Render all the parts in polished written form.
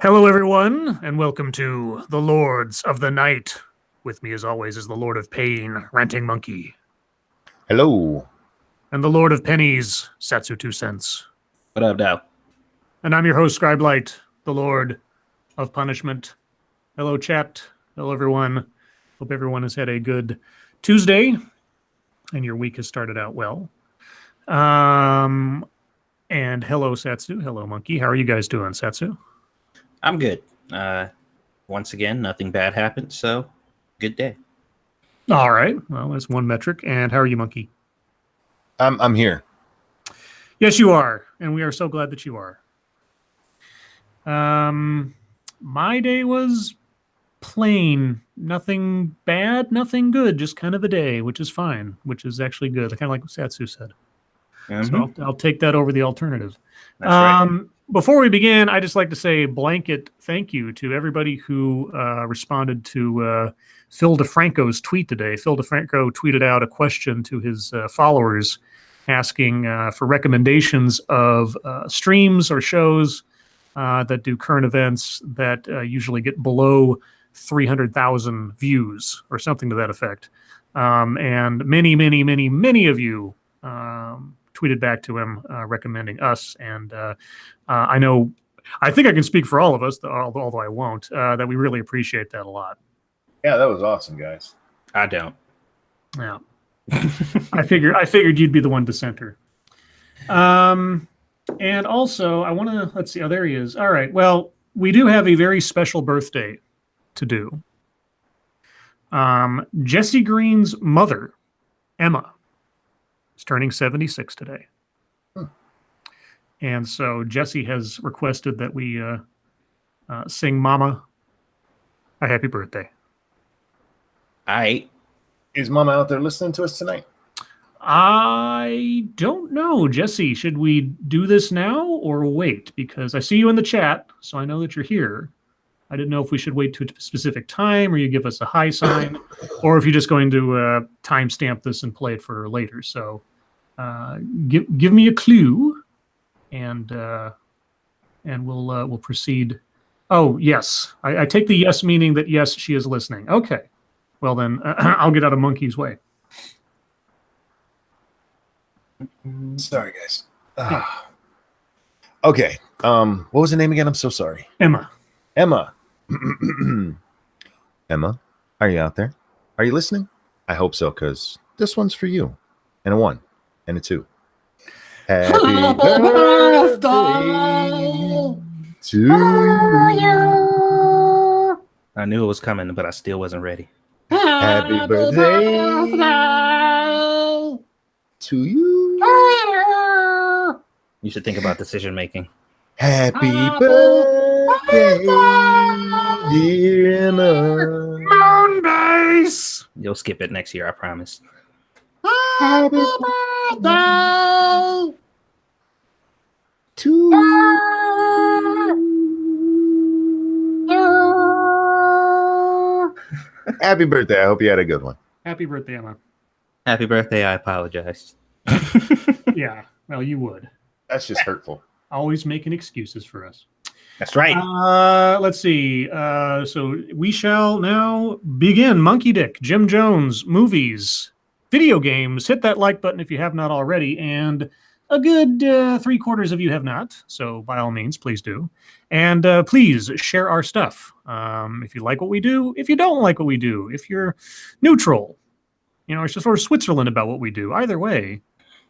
Hello, everyone, and welcome to the Lords of the Night. With me, as always, is the Lord of Pain, Ranting Monkey, Hello. and the Lord of Pennies, Satsu 2 Cents. What up, Dow? And I'm your host, Scribe Light, the Lord of Punishment. Hello, chat. Hello, everyone. Hope everyone has had a good Tuesday, and your week has started out well. And hello, Satsu. Hello, Monkey. How are you guys doing, Satsu? I'm good. Once again, nothing bad happened, so good day. All right. Well, that's one metric. And how are you, Monkey? I'm here. Yes, you are, and we are so glad that you are. My day was plain. Nothing bad, nothing good, just kind of a day, which is fine, which is actually good. Kind of like what Satsu said. So I'll take that over the alternative. That's right. Before we begin, I just like to say blanket thank you to everybody who responded to Phil DeFranco's tweet today. Phil DeFranco tweeted out a question to his followers asking for recommendations of streams or shows that do current events that usually get below 300,000 views or something to that effect. And many of you tweeted back to him recommending us. And I think I can speak for all of us, although I won't, that we really appreciate that a lot. Yeah, that was awesome, guys. I don't. Yeah. I figured you'd be the one dissenter. And also, I want to, let's see. Oh, there he is. All right. Well, we do have a very special birthday to do. Jesse Green's mother, Emma, is turning 76 today. And so Jesse has requested that we sing Mama a happy birthday. Is Mama out there listening to us tonight? I don't know. Jesse, should we do this now or wait? Because I see you in the chat, so I know that you're here. I didn't know if we should wait to a specific time or you give us a hi sign, or if you're just going to timestamp this and play it for later. So give me a clue, and we'll proceed. Oh, yes. I take the yes meaning that yes, she is listening. Okay. Well, then I'll get out of Monkey's way. Sorry, guys. Okay. What was the name again? I'm so sorry. Emma. Emma, are you out there? Are you listening? I hope so, because this one's for you. And a 1 and a 2. Happy birthday to you. I knew it was coming, but I still wasn't ready. Happy birthday to you. You should think about decision making. Happy birthday, dear Emma. Moonbase. You'll skip it next year, I promise. Happy birthday to you. Happy birthday. I hope you had a good one. Happy birthday, Emma. Happy birthday. I apologize. Yeah, well, you would. That's just hurtful. Always making excuses for us. That's right. Let's see. So we shall now begin. Monkey Dick, Jim Jones, movies, video games. Hit that like button if you have not already, and a good 3/4 of you have not. So by all means, please do. And please share our stuff. If you like what we do, if you don't like what we do, if you're neutral, it's just sort of Switzerland about what we do. Either way,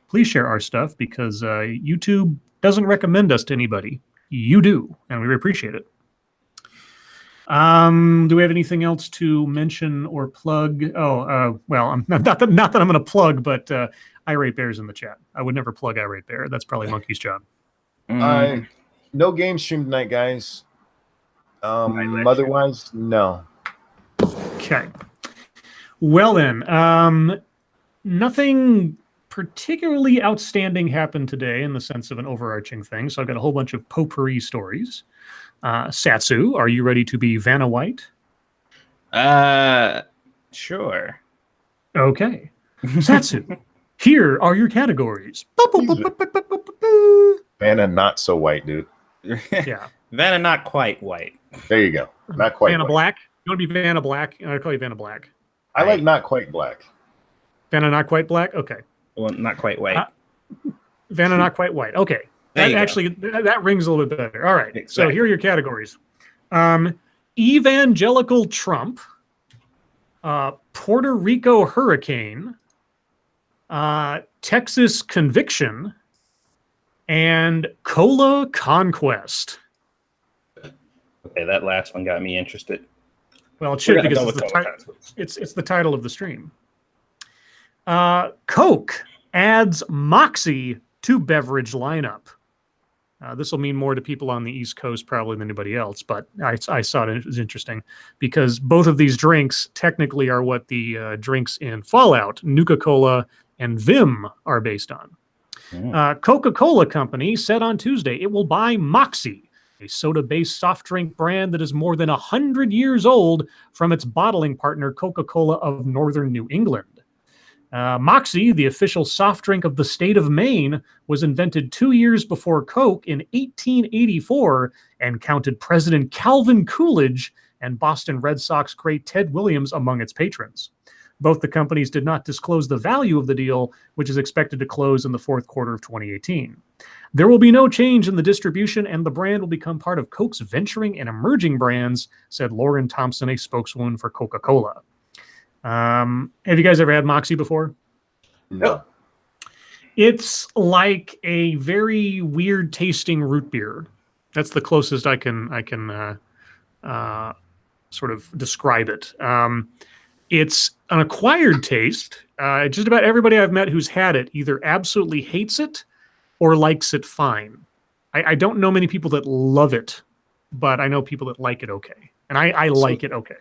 please share our stuff because YouTube doesn't recommend us to anybody. You do, and we appreciate it. Do we have anything else to mention or plug? Well, not that I'm going to plug, but Irate Bear's in the chat. I would never plug Irate Bear. That's probably Monkey's job. No game stream tonight, guys. Otherwise, no. Okay. Well then, nothing particularly outstanding happened today in the sense of an overarching thing. So I've got a whole bunch of potpourri stories. Satsu, are you ready to be Vanna White? Sure. Okay. Satsu, here are your categories. Vanna, not so white, dude. Yeah. Vanna, not quite white. There you go. Not quite Vanna white. Black. You want to be Vanna Black? I'll call you Vanna Black. I like not quite black. Vanna not quite black? Okay. Well, not quite white. Vanna not quite white. Okay. That rings a little bit better. All right. Exactly. So here are your categories. Evangelical Trump, Puerto Rico Hurricane, Texas Conviction, and Cola Conquest. Okay, that last one got me interested. Well, it should because it's the title of the stream. Coke adds Moxie to beverage lineup. This will mean more to people on the East Coast probably than anybody else, but I saw it was interesting because both of these drinks technically are what the drinks in Fallout, Nuka-Cola and Vim, are based on. Coca-Cola Company said on Tuesday it will buy Moxie, a soda-based soft drink brand that is more than 100 years old, from its bottling partner Coca-Cola of Northern New England. Moxie, the official soft drink of the state of Maine, was invented 2 years before Coke in 1884 and counted President Calvin Coolidge and Boston Red Sox great Ted Williams among its patrons. Both the companies did not disclose the value of the deal, which is expected to close in the fourth quarter of 2018. There will be no change in the distribution, and the brand will become part of Coke's venturing and emerging brands, said Lauren Thompson, a spokeswoman for Coca-Cola. Have you guys ever had Moxie before? No. It's like a very weird tasting root beer. That's the closest I can sort of describe it. It's an acquired taste. Just about everybody I've met who's had it either absolutely hates it or likes it fine. I don't know many people that love it, but I know people that like it okay. And I like it okay.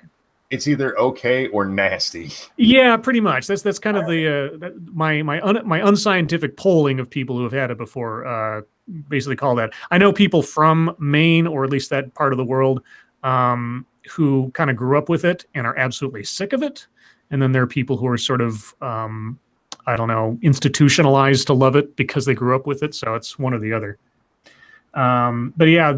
It's either okay or nasty. Yeah, pretty much. That's kind of the my unscientific polling of people who have had it before basically call that. I know people from Maine, or at least that part of the world, who kind of grew up with it and are absolutely sick of it. And then there are people who are sort of, I don't know, institutionalized to love it because they grew up with it. So it's one or the other. But yeah,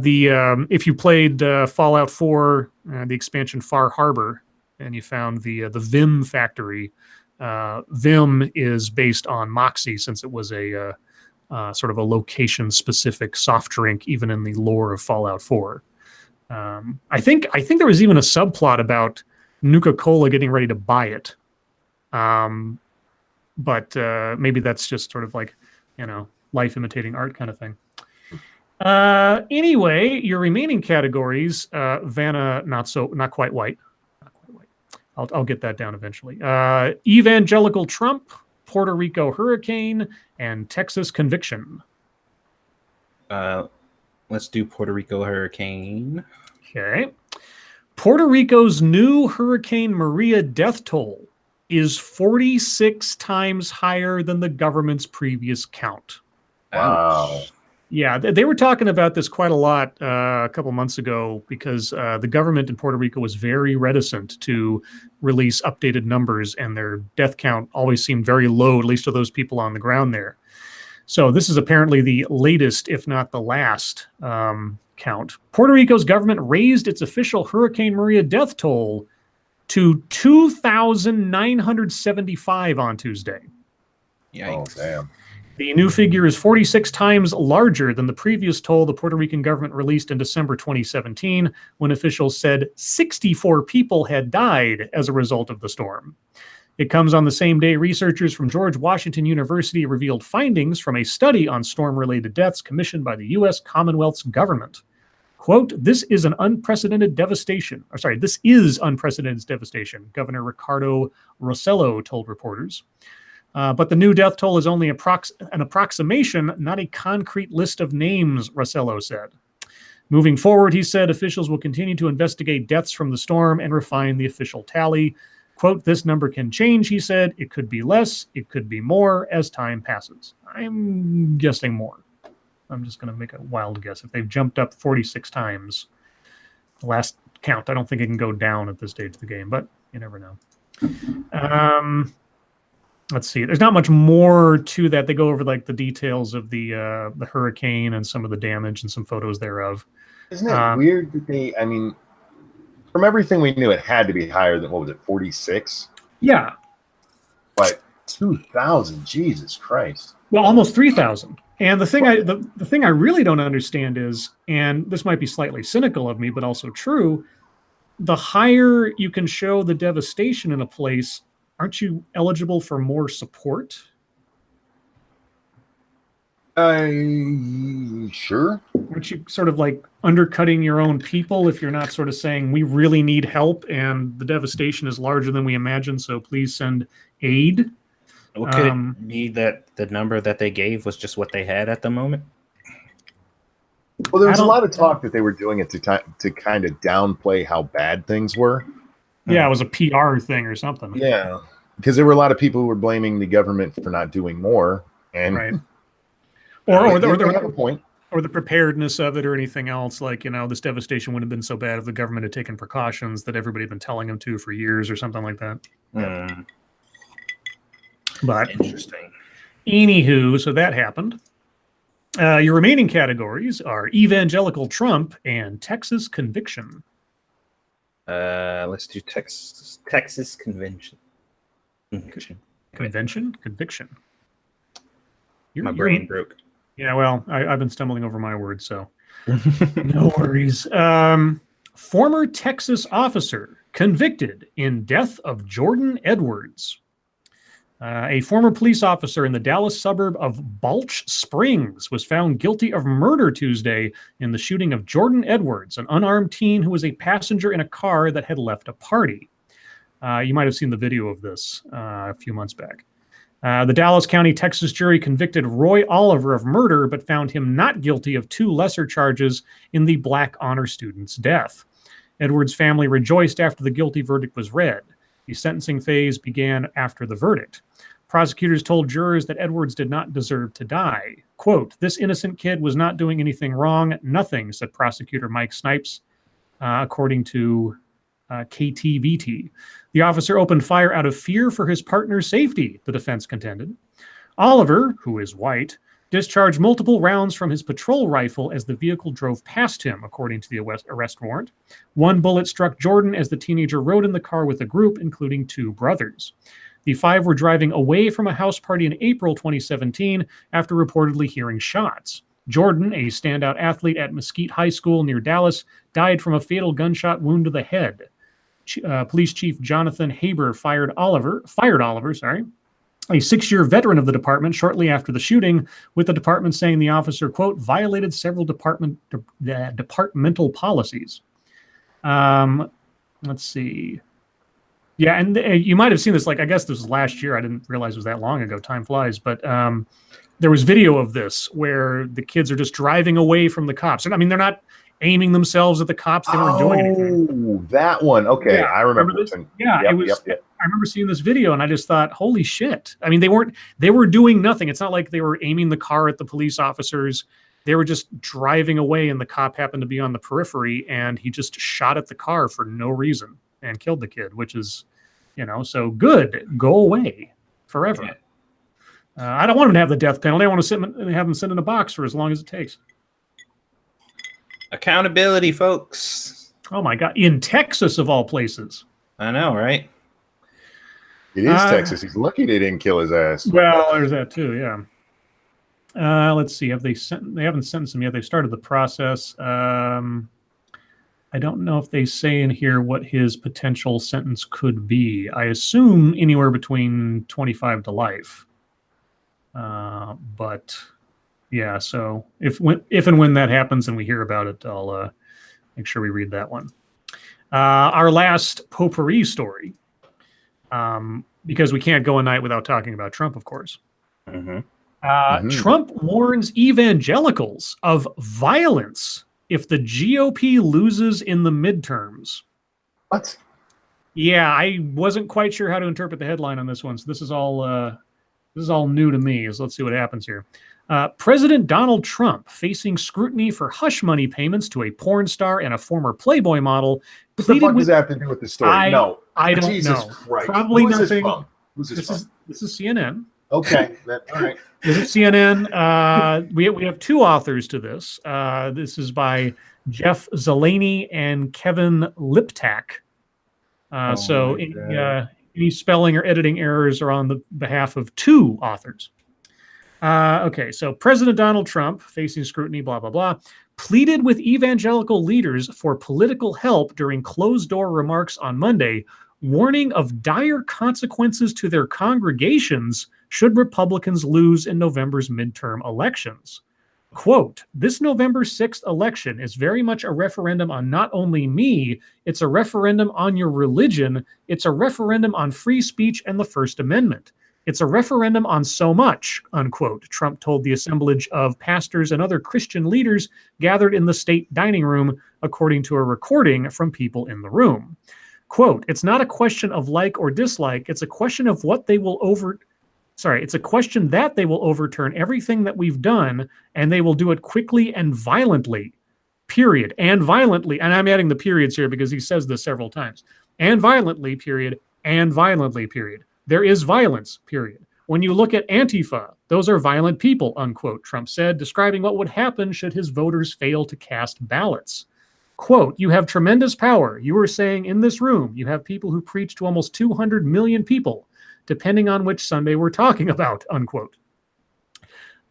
if you played Fallout 4, the expansion Far Harbor, and you found the Vim factory, Vim is based on Moxie, since it was a sort of a location-specific soft drink, even in the lore of Fallout 4. I think there was even a subplot about Nuka-Cola getting ready to buy it. But maybe that's just sort of like, life imitating art kind of thing. Anyway, your remaining categories, Vanna, not quite white. I'll get that down eventually. Evangelical Trump, Puerto Rico Hurricane, and Texas Conviction. Let's do Puerto Rico Hurricane. Okay. Puerto Rico's new Hurricane Maria death toll is 46 times higher than the government's previous count. Wow. Yeah, they were talking about this quite a lot a couple months ago because the government in Puerto Rico was very reticent to release updated numbers, and their death count always seemed very low, at least to those people on the ground there. So this is apparently the latest, if not the last, count. Puerto Rico's government raised its official Hurricane Maria death toll to 2,975 on Tuesday. Yikes. Oh, damn. The new figure is 46 times larger than the previous toll the Puerto Rican government released in December 2017, when officials said 64 people had died as a result of the storm. It comes on the same day researchers from George Washington University revealed findings from a study on storm-related deaths commissioned by the U.S. Commonwealth's government. Quote, this is unprecedented devastation, Governor Ricardo Rossello told reporters. But the new death toll is only an approximation, not a concrete list of names, Rossello said. Moving forward, he said, officials will continue to investigate deaths from the storm and refine the official tally. Quote, this number can change, he said. It could be less, it could be more as time passes. I'm guessing more. I'm just going to make a wild guess. If they've jumped up 46 times, the last count, I don't think it can go down at this stage of the game, but you never know. Let's see. There's not much more to that. They go over like the details of the hurricane and some of the damage and some photos thereof. Isn't it weird that they? I mean, from everything we knew, it had to be higher than what was it, 46? Yeah. But 2,000, Jesus Christ! Well, almost 3,000. And the thing the thing I really don't understand is, and this might be slightly cynical of me, but also true, the higher you can show the devastation in a place, aren't you eligible for more support? Sure. Aren't you sort of like undercutting your own people if you're not sort of saying we really need help and the devastation is larger than we imagined, so please send aid? Well, could it be that the number that they gave was just what they had at the moment? Well, there was a lot of talk that they were doing it to kind of downplay how bad things were. Yeah, it was a PR thing or something. Yeah, because there were a lot of people who were blaming the government for not doing more, and right. Or they have a point. Or the preparedness of it or anything else. Like, this devastation wouldn't have been so bad if the government had taken precautions that everybody had been telling them to for years or something like that. But interesting. Anywho, so that happened. Your remaining categories are Evangelical Trump and Texas Conviction. Let's do Texas Convention. Conviction. My brain broke. Yeah, well, I've been stumbling over my words, so no worries. Former Texas officer convicted in death of Jordan Edwards. A former police officer in the Dallas suburb of Balch Springs was found guilty of murder Tuesday in the shooting of Jordan Edwards, an unarmed teen who was a passenger in a car that had left a party. You might have seen the video of this a few months back. The Dallas County, Texas jury convicted Roy Oliver of murder, but found him not guilty of 2 lesser charges in the Black honor student's death. Edwards' family rejoiced after the guilty verdict was read. The sentencing phase began after the verdict. Prosecutors told jurors that Edwards did not deserve to die. Quote, "This innocent kid was not doing anything wrong, nothing," said prosecutor Mike Snipes, according to KTVT. The officer opened fire out of fear for his partner's safety, the defense contended. Oliver, who is white, discharged multiple rounds from his patrol rifle as the vehicle drove past him, according to the arrest warrant. 1 bullet struck Jordan as the teenager rode in the car with a group, including 2 brothers. The 5 were driving away from a house party in April 2017 after reportedly hearing shots. Jordan, a standout athlete at Mesquite High School near Dallas, died from a fatal gunshot wound to the head. Police Chief Jonathan Haber fired Oliver, a 6-year veteran of the department, shortly after the shooting, with the department saying the officer, quote, violated several departmental policies. Let's see. Yeah, and you might have seen this, I guess this was last year. I didn't realize it was that long ago. Time flies. But there was video of this where the kids are just driving away from the cops. And I mean, they're not aiming themselves at the cops. They weren't doing anything. Oh, that one. Okay, yeah, I remember this. Yeah, it was. Yep. I remember seeing this video, and I just thought, holy shit. I mean, they were doing nothing. It's not like they were aiming the car at the police officers. They were just driving away, and the cop happened to be on the periphery, and he just shot at the car for no reason and killed the kid, which is, so good. Go away forever. Yeah. I don't want him to have the death penalty. I want to have him sit in a box for as long as it takes. Accountability, folks. Oh, my God. In Texas, of all places. I know, right? It is Texas. He's lucky they didn't kill his ass. Well, there's that, too, yeah. Let's see. They haven't sentenced him yet. They've started the process. I don't know if they say in here what his potential sentence could be. I assume anywhere between 25 to life. But yeah, so if and when that happens and we hear about it, I'll make sure we read that one. Our last potpourri story, because we can't go a night without talking about Trump, of course. Trump warns evangelicals of violence if the GOP loses in the midterms. What? Yeah, I wasn't quite sure how to interpret the headline on this one, so this is all new to me. So let's see what happens here. President Donald Trump facing scrutiny for hush money payments to a porn star and a former Playboy model. What the fuck does that have to do with the story? I don't Jesus know. Christ. Probably Who's nothing. This is CNN. Okay. All right. This is CNN. We have 2 authors to this. This is by Jeff Zeleny and Kevin Liptak. So any spelling or editing errors are on the behalf of 2 authors. Okay, so President Donald Trump, facing scrutiny, blah, blah, blah, pleaded with evangelical leaders for political help during closed-door remarks on Monday, warning of dire consequences to their congregations should Republicans lose in November's midterm elections. Quote, this November 6th election is very much a referendum on not only me, it's a referendum on your religion, it's a referendum on free speech and the First Amendment. It's a referendum on so much, unquote, Trump told the assemblage of pastors and other Christian leaders gathered in the state dining room, according to a recording from people in the room. Quote, it's not a question of like or dislike, it's a question of what they will it's a question that they will overturn everything that we've done, and they will do it quickly and violently, period. And violently, and I'm adding the periods here because he says this several times. And violently, period. And violently, period. There is violence, period. When you look at Antifa, those are violent people, unquote, Trump said, describing what would happen should his voters fail to cast ballots. Quote, you have tremendous power. You were saying in this room, you have people who preach to almost 200 million people, depending on which Sunday we're talking about, unquote.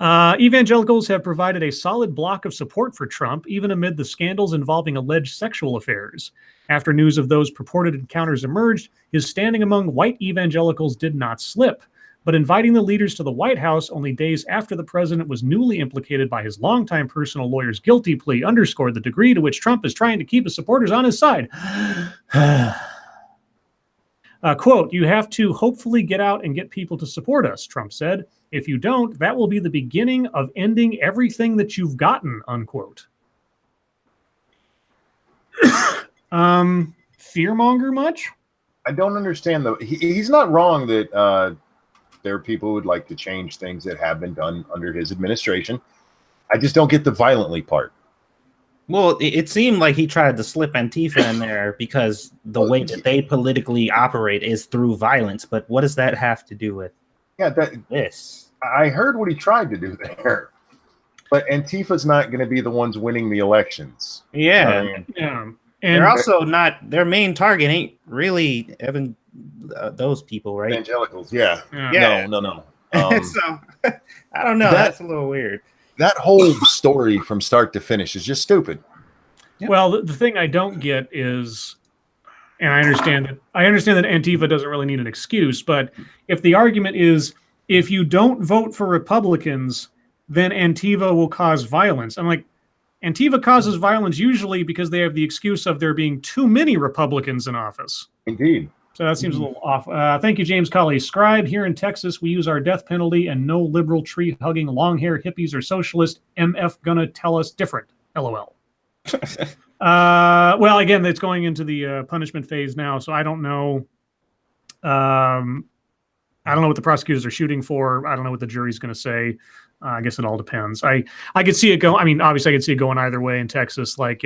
Evangelicals have provided a solid block of support for Trump, even amid the scandals involving alleged sexual affairs. After news of those purported encounters emerged, his standing among white evangelicals did not slip. But inviting the leaders to the White House only days after the president was newly implicated by his longtime personal lawyer's guilty plea underscored the degree to which Trump is trying to keep his supporters on his side. Quote, you have to hopefully get out and get people to support us, Trump said. If you don't, that will be the beginning of ending everything that you've gotten, unquote. Fearmonger much? I don't understand, though. He's not wrong that there are people who would like to change things that have been done under his administration. I just don't get the violently part. Well, it seemed like he tried to slip Antifa in there because the way that they politically operate is through violence. But what does that have to do with this? I heard what he tried to do there. But Antifa's not going to be the ones winning the elections. Yeah. And they're also not, their main target ain't really those people, right? Evangelicals, yeah. No. So, I don't know. That's a little weird. That whole story from start to finish is just stupid. Yep. Well, the thing I don't get is, and I understand that Antifa doesn't really need an excuse, but if the argument is if you don't vote for Republicans, then Antifa will cause violence. I'm like, Antifa causes violence usually because they have the excuse of there being too many Republicans in office. Indeed. So that seems a little off. Thank you, James Colley. Scribe, here in Texas, we use our death penalty and no liberal tree-hugging long-hair hippies or socialist. MF gonna tell us different. LOL. Well, again, it's going into the punishment phase now, so I don't know. I don't know what the prosecutors are shooting for. I don't know what the jury's going to say. I guess it all depends. I could see it go. I mean, obviously, I could see it going either way in Texas. Like,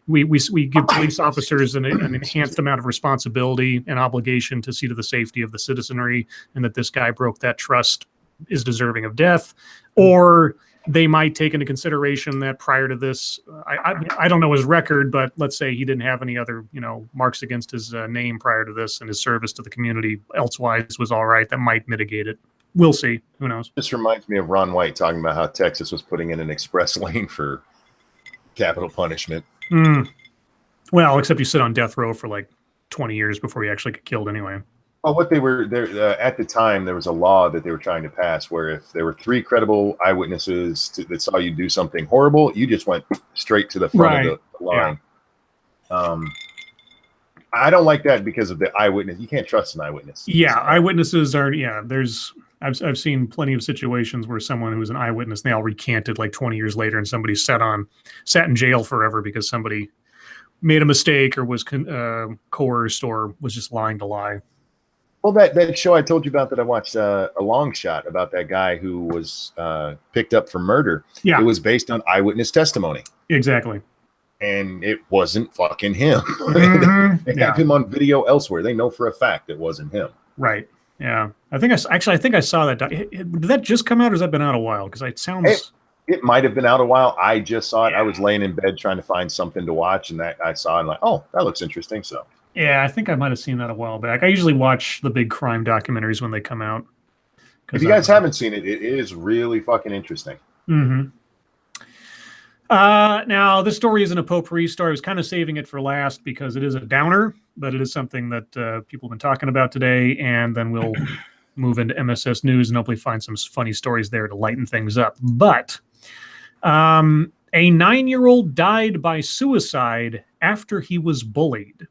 we give police officers an enhanced amount of responsibility and obligation to see to the safety of the citizenry, and that this guy broke that trust is deserving of death. Or they might take into consideration that prior to this, I don't know his record, but let's say he didn't have any other marks against his name prior to this, and his service to the community elsewise was all right. That might mitigate it. We'll see. Who knows? This reminds me of Ron White talking about how Texas was putting in an express lane for capital punishment. Well, except you sit on death row for like 20 years before you actually get killed anyway. Well, what they were there at the time, there was a law that they were trying to pass where if there were 3 credible eyewitnesses that saw you do something horrible, you just went straight to the front of the line. Yeah. I don't like that because of the eyewitness. You can't trust an eyewitness. Yeah, eyewitnesses are. Yeah, I've seen plenty of situations where someone who was an eyewitness, they all recanted like 20 years later, and somebody sat in jail forever because somebody made a mistake or was coerced or was just lying to lie. Well, that show I told you about that I watched, a long shot about that guy who was picked up for murder. Yeah, it was based on eyewitness testimony. Exactly. And it wasn't fucking him. Mm-hmm. They have him on video elsewhere. They know for a fact it wasn't him. Right. Yeah. I think I saw that. Did that just come out, or has that been out a while? Because it sounds. It might have been out a while. I just saw it. I was laying in bed trying to find something to watch, and that I saw it and like, oh, that looks interesting. So yeah, I think I might have seen that a while back. I usually watch the big crime documentaries when they come out. If you guys haven't seen it, it is really fucking interesting. Mm-hmm. Now, this story isn't a potpourri story. I was kind of saving it for last because it is a downer, but it is something that people have been talking about today, and then we'll move into MSS News and hopefully find some funny stories there to lighten things up. But a 9-year-old died by suicide after he was bullied.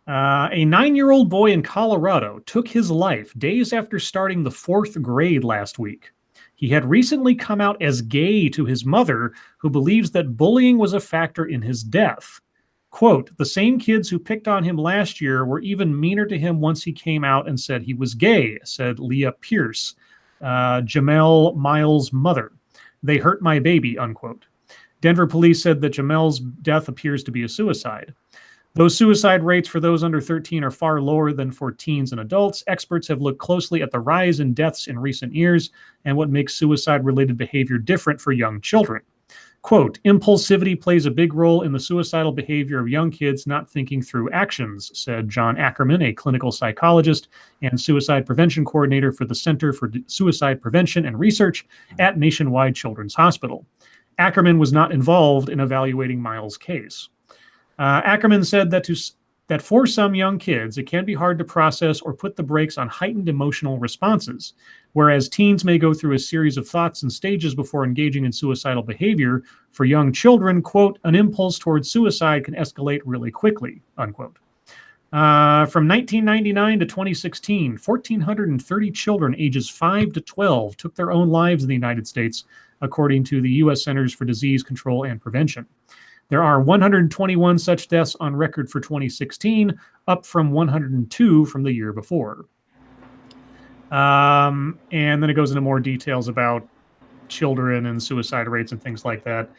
A 9-year-old boy in Colorado took his life days after starting the 4th grade last week. He had recently come out as gay to his mother, who believes that bullying was a factor in his death. Quote, the same kids who picked on him last year were even meaner to him once he came out and said he was gay, said Leah Pierce, Jamel Miles' mother. They hurt my baby, unquote. Denver police said that Jamel's death appears to be a suicide. Though suicide rates for those under 13 are far lower than for teens and adults, experts have looked closely at the rise in deaths in recent years and what makes suicide-related behavior different for young children. Quote, impulsivity plays a big role in the suicidal behavior of young kids not thinking through actions, said John Ackerman, a clinical psychologist and suicide prevention coordinator for the Center for Suicide Prevention and Research at Nationwide Children's Hospital. Ackerman was not involved in evaluating Miles' case. Ackerman said that for some young kids, it can be hard to process or put the brakes on heightened emotional responses. Whereas teens may go through a series of thoughts and stages before engaging in suicidal behavior, for young children, quote, an impulse towards suicide can escalate really quickly, unquote. From 1999 to 2016, 1,430 children ages 5 to 12 took their own lives in the United States, according to the U.S. Centers for Disease Control and Prevention. There are 121 such deaths on record for 2016, up from 102 from the year before. And then it goes into more details about children and suicide rates and things like that.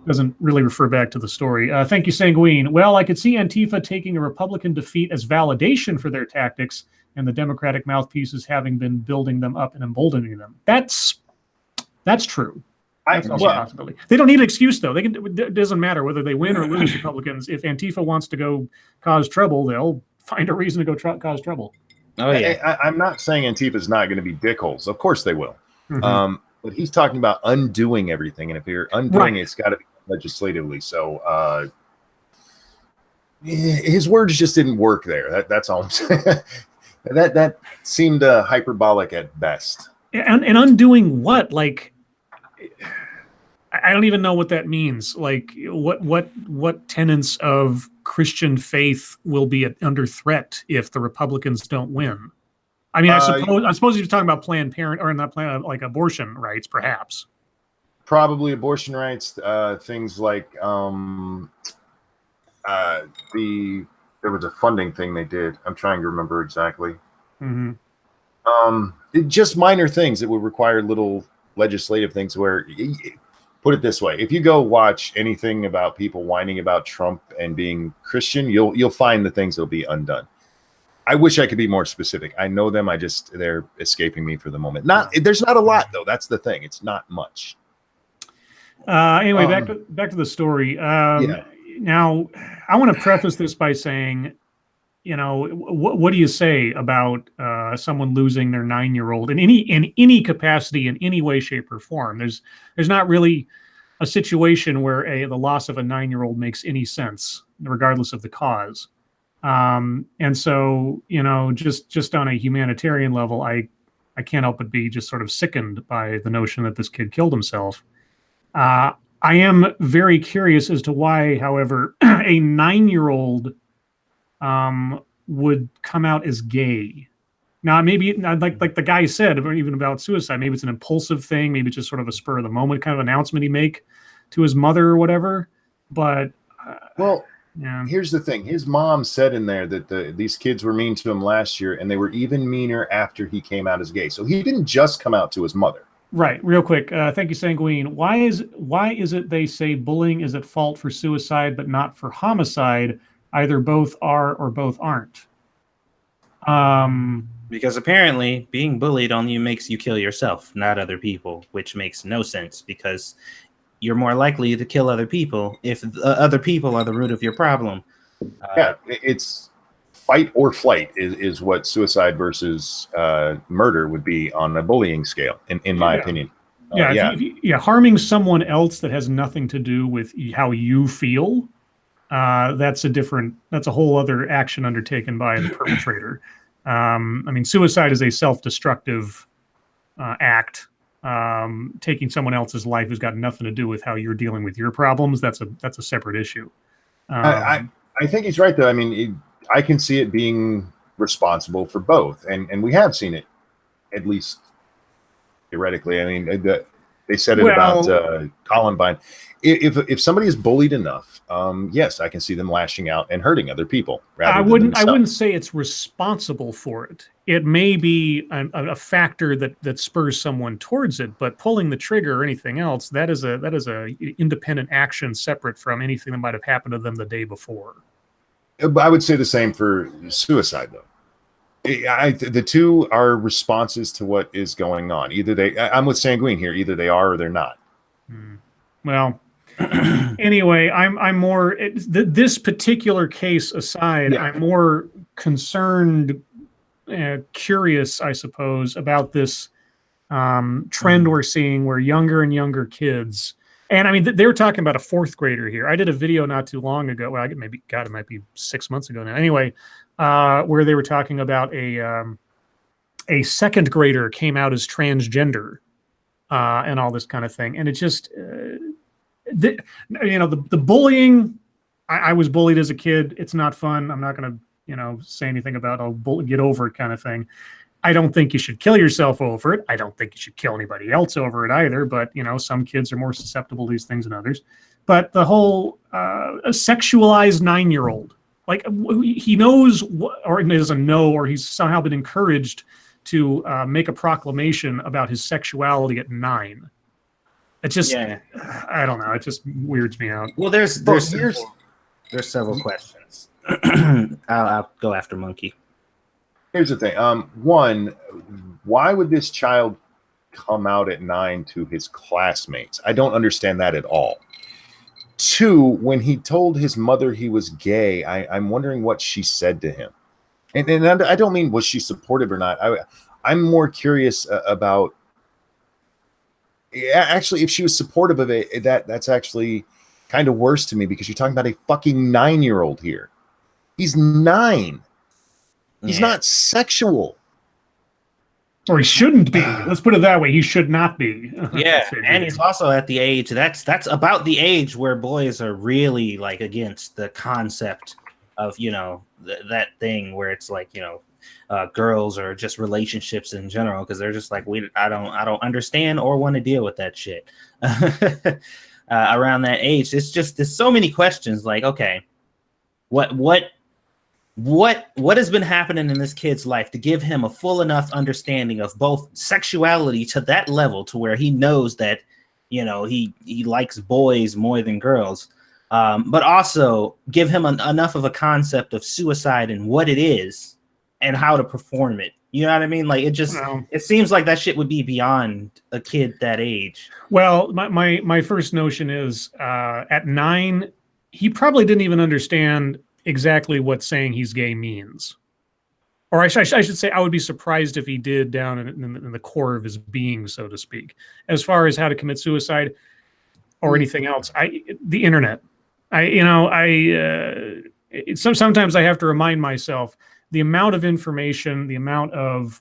Doesn't really refer back to the story. Thank you, Sanguine. Well, I could see Antifa taking a Republican defeat as validation for their tactics and the Democratic mouthpieces having been building them up and emboldening them. That's true. That's also a possibility. They don't need an excuse, though. It doesn't matter whether they win or lose, Republicans. If Antifa wants to go cause trouble, they'll find a reason to go cause trouble. Oh, yeah. I'm not saying Antifa's not going to be dickholes. Of course they will. Mm-hmm. But he's talking about undoing everything. And if you're undoing it, it's got to be legislatively. So his words just didn't work there. That's all I'm saying. that seemed hyperbolic at best. And undoing what? Like, I don't even know what that means. Like, what tenets of Christian faith will be under threat if the Republicans don't win? I mean, I suppose you're talking about Planned Parenthood, or not Planned, like abortion rights, perhaps. Probably abortion rights, things like there was a funding thing they did. I'm trying to remember exactly. Mm-hmm. Just minor things that would require little legislative things where, put it this way, if you go watch anything about people whining about Trump and being Christian, you'll find the things that'll be undone. I wish I could be more specific. I know them. They're escaping me for the moment. There's not a lot though. That's the thing. It's not much. Anyway, back to the story. Now, I want to preface this by saying, what do you say about someone losing their 9-year-old in any capacity, in any way, shape, or form? There's not really a situation where the loss of a 9-year-old makes any sense, regardless of the cause. And so, just on a humanitarian level, I can't help but be just sort of sickened by the notion that this kid killed himself. I am very curious as to why, however, a 9-year-old would come out as gay. Now, maybe like the guy said, even about suicide, maybe it's an impulsive thing. Maybe it's just sort of a spur of the moment kind of announcement he make to his mother or whatever. But here's the thing. His mom said in there that these kids were mean to him last year, and they were even meaner after he came out as gay. So he didn't just come out to his mother. Right. Real quick. Thank you, Sanguine. Why is it they say bullying is at fault for suicide, but not for homicide? Either both are or both aren't. Because apparently being bullied only makes you kill yourself, not other people, which makes no sense because you're more likely to kill other people if other people are the root of your problem. It's fight or flight is what suicide versus murder would be on a bullying scale, in my opinion. Harming someone else that has nothing to do with how you feel, that's a whole other action undertaken by the perpetrator. I mean, suicide is a self-destructive act. Taking someone else's life has got nothing to do with how you're dealing with your problems. That's a separate issue. I think he's right, though. I mean, I can see it being responsible for both, and we have seen it, at least theoretically. I mean, they said it about Columbine. If somebody is bullied enough, yes, I can see them lashing out and hurting other people. I wouldn't say it's responsible for it. It may be a factor that spurs someone towards it, but pulling the trigger or anything else, that is a independent action separate from anything that might have happened to them the day before. I would say the same for suicide, though. The two are responses to what is going on. I'm with Sanguine here. Either they are or they're not. Well, anyway, I'm more this particular case aside. Yeah. I'm more concerned, curious, I suppose, about this trend we're seeing where younger and younger kids. And I mean, they were talking about a fourth grader here. I did a video not too long ago. Well, it might be 6 months ago now. Anyway, where they were talking about a second grader came out as transgender and all this kind of thing. And it just, the bullying. I was bullied as a kid. It's not fun. I'm not going to, say anything about get over it kind of thing. I don't think you should kill yourself over it. I don't think you should kill anybody else over it either. But, some kids are more susceptible to these things than others. But the whole sexualized 9-year-old, like he knows or doesn't know, or he's somehow been encouraged to make a proclamation about his sexuality at 9. It just, I don't know. It just weirds me out. Well, there's several questions. I'll go after Monkey. Here's the thing. One, why would this child come out at 9 to his classmates? I don't understand that at all. 2, when he told his mother he was gay, I'm wondering what she said to him. And I don't mean was she supportive or not. I'm more curious about, actually, if she was supportive of it, that's actually kind of worse to me, because you're talking about a fucking 9-year-old here. He's 9. He's not sexual. Or he shouldn't be. Let's put it that way. He should not be. Yeah, and he's also at the age, that's about the age where boys are really like against the concept of, that thing where it's like, girls or just relationships in general, because they're just like, I don't understand or want to deal with that shit. Around that age, there's so many questions. Like, okay, what has been happening in this kid's life to give him a full enough understanding of both sexuality to that level to where he knows that, he likes boys more than girls, but also give him enough of a concept of suicide and what it is and how to perform it. You know what I mean? Like, it seems like that shit would be beyond a kid that age. Well, my first notion is at 9, he probably didn't even understand exactly what saying he's gay means. Or I should say, I would be surprised if he did down in the core of his being, so to speak. As far as how to commit suicide or anything else, the internet. Sometimes I have to remind myself the amount of information, the amount of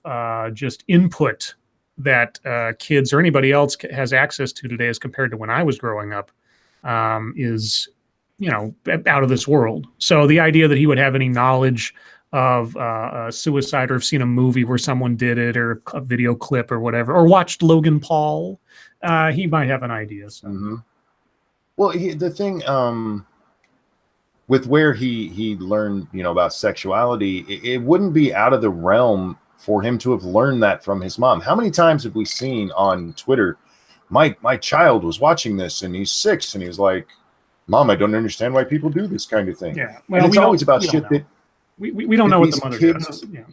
just input that kids or anybody else has access to today as compared to when I was growing up is out of this world. So the idea that he would have any knowledge of suicide, or have seen a movie where someone did it, or a video clip or whatever, or watched Logan Paul, he might have an idea. So. Mm-hmm. Well, the thing with where he learned, about sexuality, it wouldn't be out of the realm for him to have learned that from his mom. How many times have we seen on Twitter, my child was watching this and he's 6 and he was like, Mom, I don't understand why people do this kind of thing. Yeah, well, and it's always about shit that we don't know what the mother does. Yeah.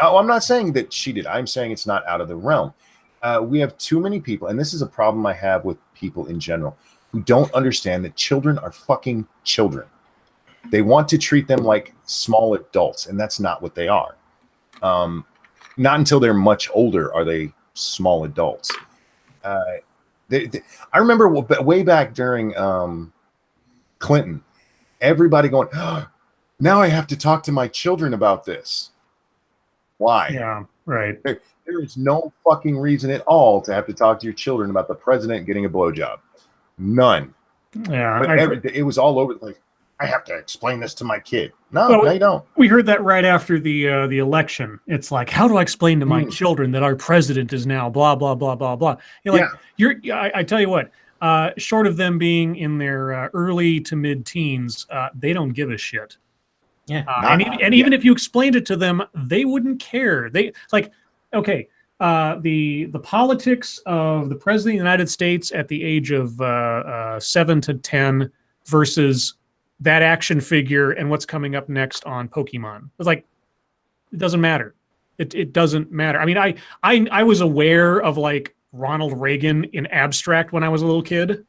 Oh, I'm not saying that she did. I'm saying it's not out of the realm. We have too many people, and this is a problem I have with people in general, who don't understand that children are fucking children. They want to treat them like small adults, and that's not what they are. Not until they're much older are they small adults. I remember way back during Clinton, everybody going, oh, now I have to talk to my children about this. Why? Yeah, right. There is no fucking reason at all to have to talk to your children about the president getting a blowjob. None. Yeah, But it was all over the place. I have to explain this to my kid. No, well, no, you don't. We heard that right after the election. It's like, how do I explain to my children that our president is now blah blah blah blah blah? I tell you what. Short of them being in their early to mid teens, they don't give a shit. Yeah, even if you explained it to them, they wouldn't care. The politics of the president of the United States at the age of 7 to 10 versus that action figure and what's coming up next on Pokemon. It's like, it doesn't matter. It doesn't matter. I mean, I was aware of like Ronald Reagan in abstract when I was a little kid.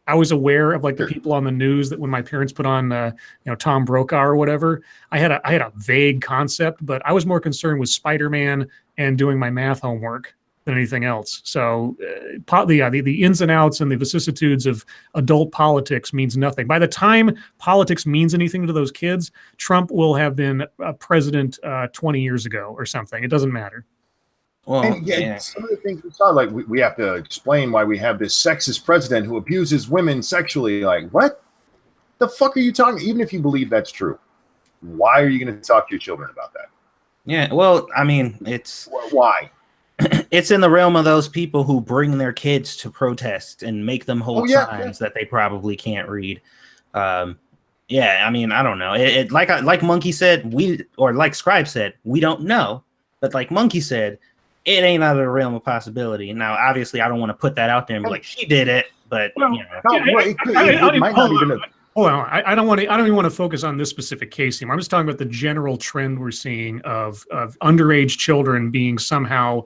I was aware of like the people on the news that when my parents put on, Tom Brokaw or whatever, I had a vague concept, but I was more concerned with Spider-Man and doing my math homework than anything else. So the ins and outs and the vicissitudes of adult politics means nothing. By the time politics means anything to those kids, Trump will have been a president 20 years ago or something. It doesn't matter. Well, and some of the things we saw, like we have to explain why we have this sexist president who abuses women sexually. Like, what the fuck are you talking? Even if you believe that's true, why are you going to talk to your children about that? Yeah, well, I mean, it's why. It's in the realm of those people who bring their kids to protest and make them hold signs that they probably can't read. I mean, I don't know. Like Monkey said, like Scribe said, we don't know. But like Monkey said, it ain't out of the realm of possibility. Now, obviously, I don't want to put that out there and be like, she did it, but it might not even. Hold on, I don't even want to focus on this specific case here. I'm just talking about the general trend we're seeing of underage children being somehow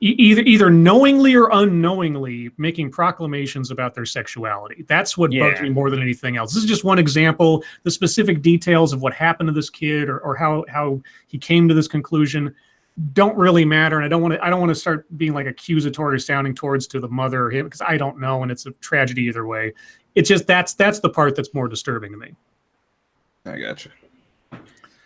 either knowingly or unknowingly making proclamations about their sexuality. That's what bugs me more than anything else. This is just one example. The specific details of what happened to this kid or how he came to this conclusion don't really matter, and I don't want to start being like accusatory sounding towards to the mother or him, because I don't know, and it's a tragedy either way. It's just that's the part that's more disturbing to me. I gotcha.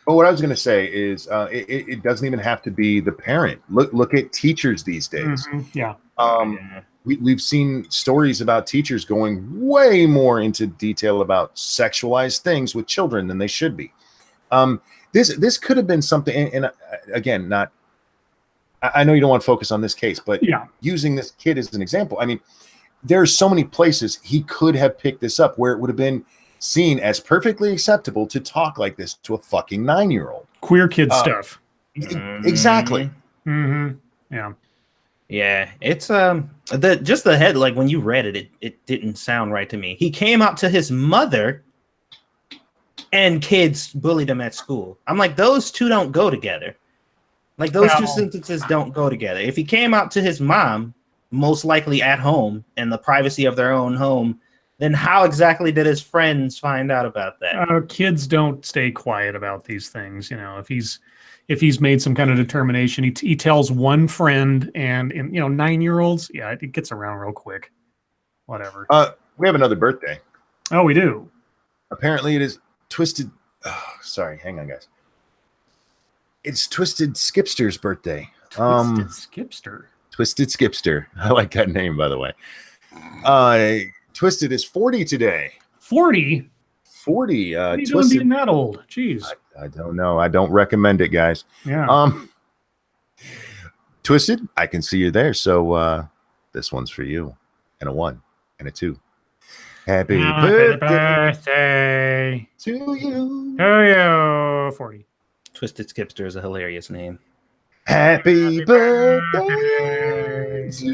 But what I was going to say is it doesn't even have to be the parent. Look at teachers these days. We've seen stories about teachers going way more into detail about sexualized things with children than they should be. This could have been something, and again, not. I know you don't want to focus on this case, but using this kid as an example, I mean, there's so many places he could have picked this up where it would have been seen as perfectly acceptable to talk like this to a fucking 9-year-old. Queer kid stuff. Exactly. Mm-hmm. Yeah. Yeah. It's the head, like when you read it didn't sound right to me. He came out to his mother and kids bullied him at school. I'm like, those two don't go together. Like those two sentences don't go together. If he came out to his mom, most likely at home in the privacy of their own home, then how exactly did his friends find out about that? Kids don't stay quiet about these things. You know, if he's made some kind of determination, he tells one friend, and 9-year-olds, it gets around real quick. Whatever. We have another birthday. Oh, we do. Apparently, it is Twisted. Oh, sorry, hang on, guys. It's Twisted Skipster's birthday. Twisted Skipster. Twisted Skipster. I like that name, by the way. Twisted is 40 today. 40? 40. What are you Twisted, doing being that old? Jeez. I don't know. I don't recommend it, guys. Yeah. Twisted, I can see you there. So this one's for you. And a 1 and a 2. Happy birthday to you. Oh, yeah. 40. Twisted Skipster is a hilarious name. Happy birthday to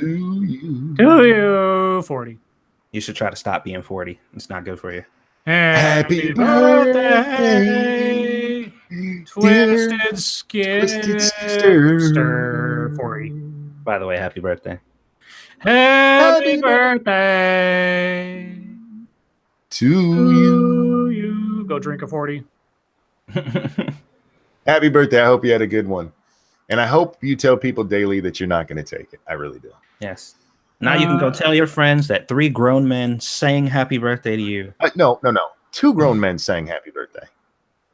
you. To you. 40. You should try to stop being 40. It's not good for you. Happy birthday. Twisted Skipster 40. By the way, happy birthday. Happy birthday To you. Go drink a 40. Happy birthday. I hope you had a good one. And I hope you tell people daily that you're not going to take it. I really do. Yes. Now you can go tell your friends that 3 grown men sang happy birthday to you. No. 2 grown men sang happy birthday.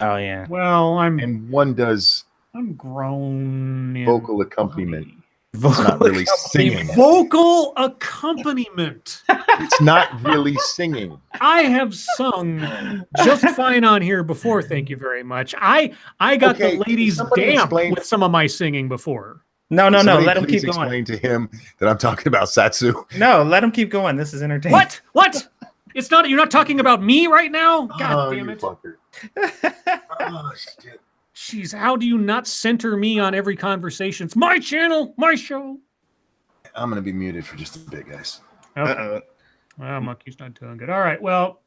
Oh, yeah. Well, And one does I'm grown in vocal accompaniment. body. It's not really singing. Vocal accompaniment. It's not really singing. I have sung just fine on here before. Thank you very much. I got Okay, the ladies somebody damp explain- with some of my singing before. No. Somebody Let him please keep going. explain to him that I'm talking about Satsu. No, let him keep going. This is entertaining. What? It's not. You're not talking about me right now. God damn you it! fucker. Oh, shit. Jeez, how do you not center me on every conversation? It's my channel, my show. I'm going to be muted for just a bit, guys. Okay. Well, monkey's not doing good. All right. Well,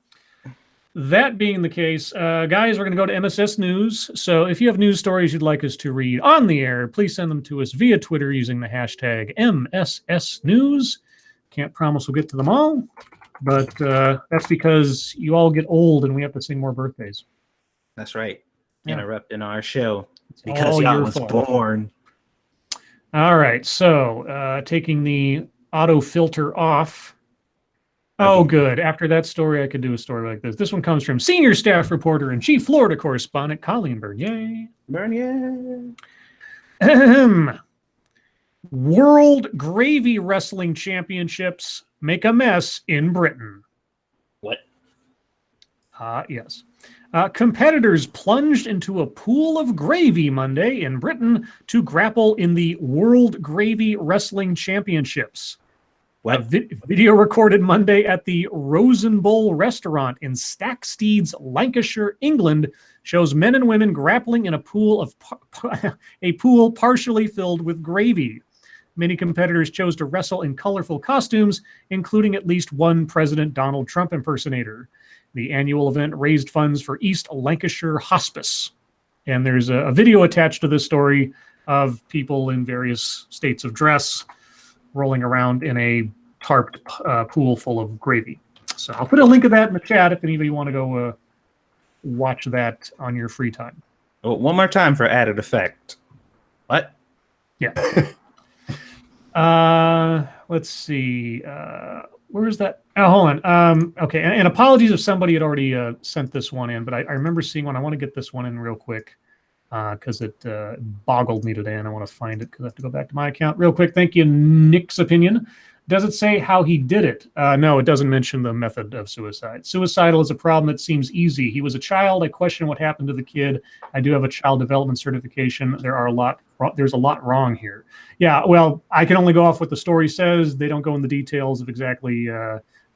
that being the case, guys, we're going to go to MSS News. So if you have news stories you'd like us to read on the air, please send them to us via Twitter using the hashtag MSS News. Can't promise we'll get to them all, but that's because you all get old and we have to sing more birthdays. That's right. Yeah. Interrupting our show. It's All because y'all your was fault. born. All right. So taking the auto filter off. Oh, good. After that story, I could do a story like this. This one comes from senior staff reporter and chief Florida correspondent Colleen Bernier. World Gravy Wrestling Championships make a mess in Britain. What? Yes. Competitors plunged into a pool of gravy Monday in Britain to grapple in the World Gravy Wrestling Championships. What? A video recorded Monday at the Rosen Bowl restaurant in Stacksteads, Lancashire, England, shows men and women grappling in a pool partially filled with gravy. Many competitors chose to wrestle in colorful costumes, including at least one President Donald Trump impersonator. The annual event raised funds for East Lancashire Hospice. And there's a video attached to this story of people in various states of dress rolling around in a tarped pool full of gravy. So I'll put a link of that in the chat if anybody want to go watch that on your free time. Oh, one more time for added effect. What? Yeah. Let's see. Where is that? Oh, hold on. Okay. And apologies if somebody had already sent this one in, but I remember seeing one. I want to get this one in real quick because it boggled me today, and I want to find it because I have to go back to my account real quick. Thank you, Nick's opinion. Does it say how he did it? No, it doesn't mention the method of suicide. Suicidal is a problem that seems easy. He was a child. I question what happened to the kid. I do have a child development certification. There's a lot wrong here. Yeah, well, I can only go off what the story says. They don't go into details of exactly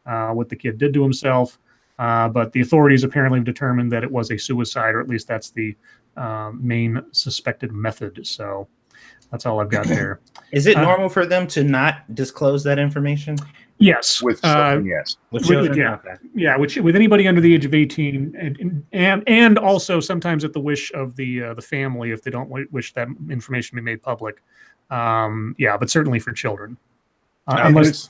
what the kid did to himself. But the authorities apparently have determined that it was a suicide, or at least that's the main suspected method. So that's all I've got there. Is it normal for them to not disclose that information? yes. Yes. With children? Yeah, which with anybody under the age of 18, and also sometimes at the wish of the family if they don't wish that information to be made public. But certainly for children. Unless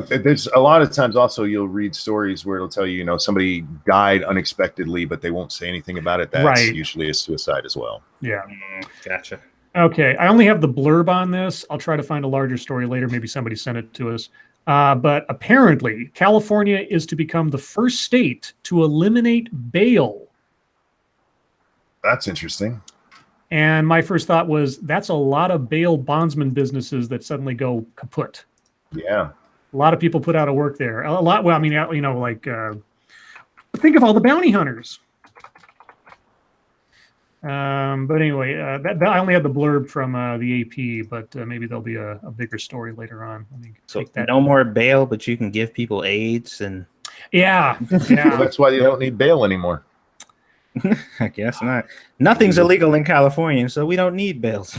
there's a lot of times also you'll read stories where it'll tell you, somebody died unexpectedly, but they won't say anything about it. That's usually a suicide as well. Yeah. Gotcha. Okay. I only have the blurb on this. I'll try to find a larger story later. Maybe somebody sent it to us. But apparently California is to become the first state to eliminate bail. That's interesting. And my first thought was that's a lot of bail bondsman businesses that suddenly go kaput. Yeah. A lot of people put out of work there. A lot. Well, I mean, think of all the bounty hunters. But anyway, I only had the blurb from the AP, but maybe there'll be a bigger story later on. So no more bail, but you can give people AIDS and. Yeah. Well, that's why you don't need bail anymore. I guess not. Nothing's illegal in California, so we don't need bails.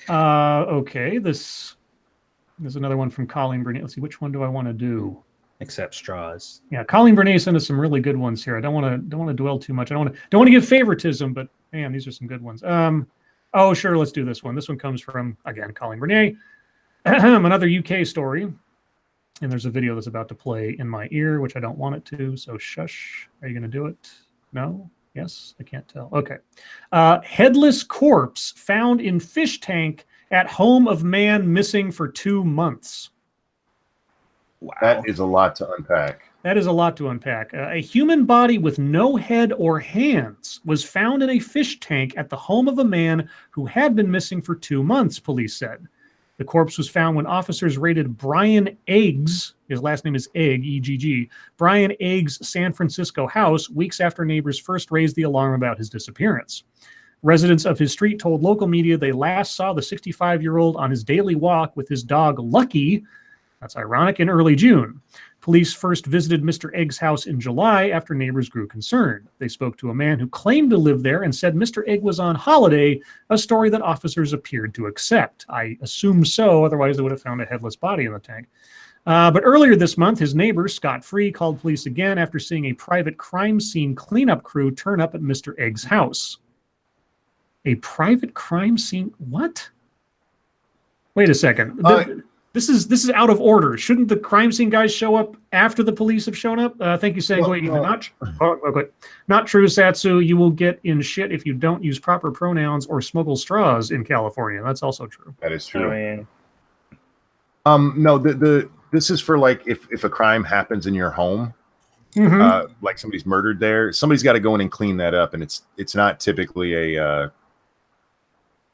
Okay. There's another one from Colleen Burnett. Let's see, which one do I want to do? Except straws. Yeah, Colleen Bernay sent us some really good ones here. I don't want to dwell too much. I don't want to give favoritism, but man, these are some good ones. Oh, sure, let's do this one. This one comes from, again, Colleen Bernay. Another UK story. And there's a video that's about to play in my ear, which I don't want it to. So shush. Are you going to do it? No? Yes? I can't tell. Okay. Headless corpse found in fish tank at home of man missing for 2 months. Wow. That is a lot to unpack. That is a lot to unpack. A human body with no head or hands was found in a fish tank at the home of a man who had been missing for 2 months, police said. The corpse was found when officers raided Brian Eggs, his last name is Egg, E-G-G, Brian Eggs' San Francisco house weeks after neighbors first raised the alarm about his disappearance. Residents of his street told local media they last saw the 65-year-old on his daily walk with his dog Lucky. That's ironic, in early June. Police first visited Mr. Egg's house in July after neighbors grew concerned. They spoke to a man who claimed to live there and said Mr. Egg was on holiday, a story that officers appeared to accept. I assume so, otherwise they would have found a headless body in the tank. But earlier this month, his neighbor, Scott Free, called police again after seeing a private crime scene cleanup crew turn up at Mr. Egg's house. A private crime scene? What? Wait a second. This is out of order. Shouldn't the crime scene guys show up after the police have shown up? Thank you, Segway. Not true, Satsu. You will get in shit if you don't use proper pronouns or smuggle straws in California. That's also true. That is true. Oh, yeah. No, this is for like if a crime happens in your home, like somebody's murdered there, somebody's got to go in and clean that up, and it's not typically a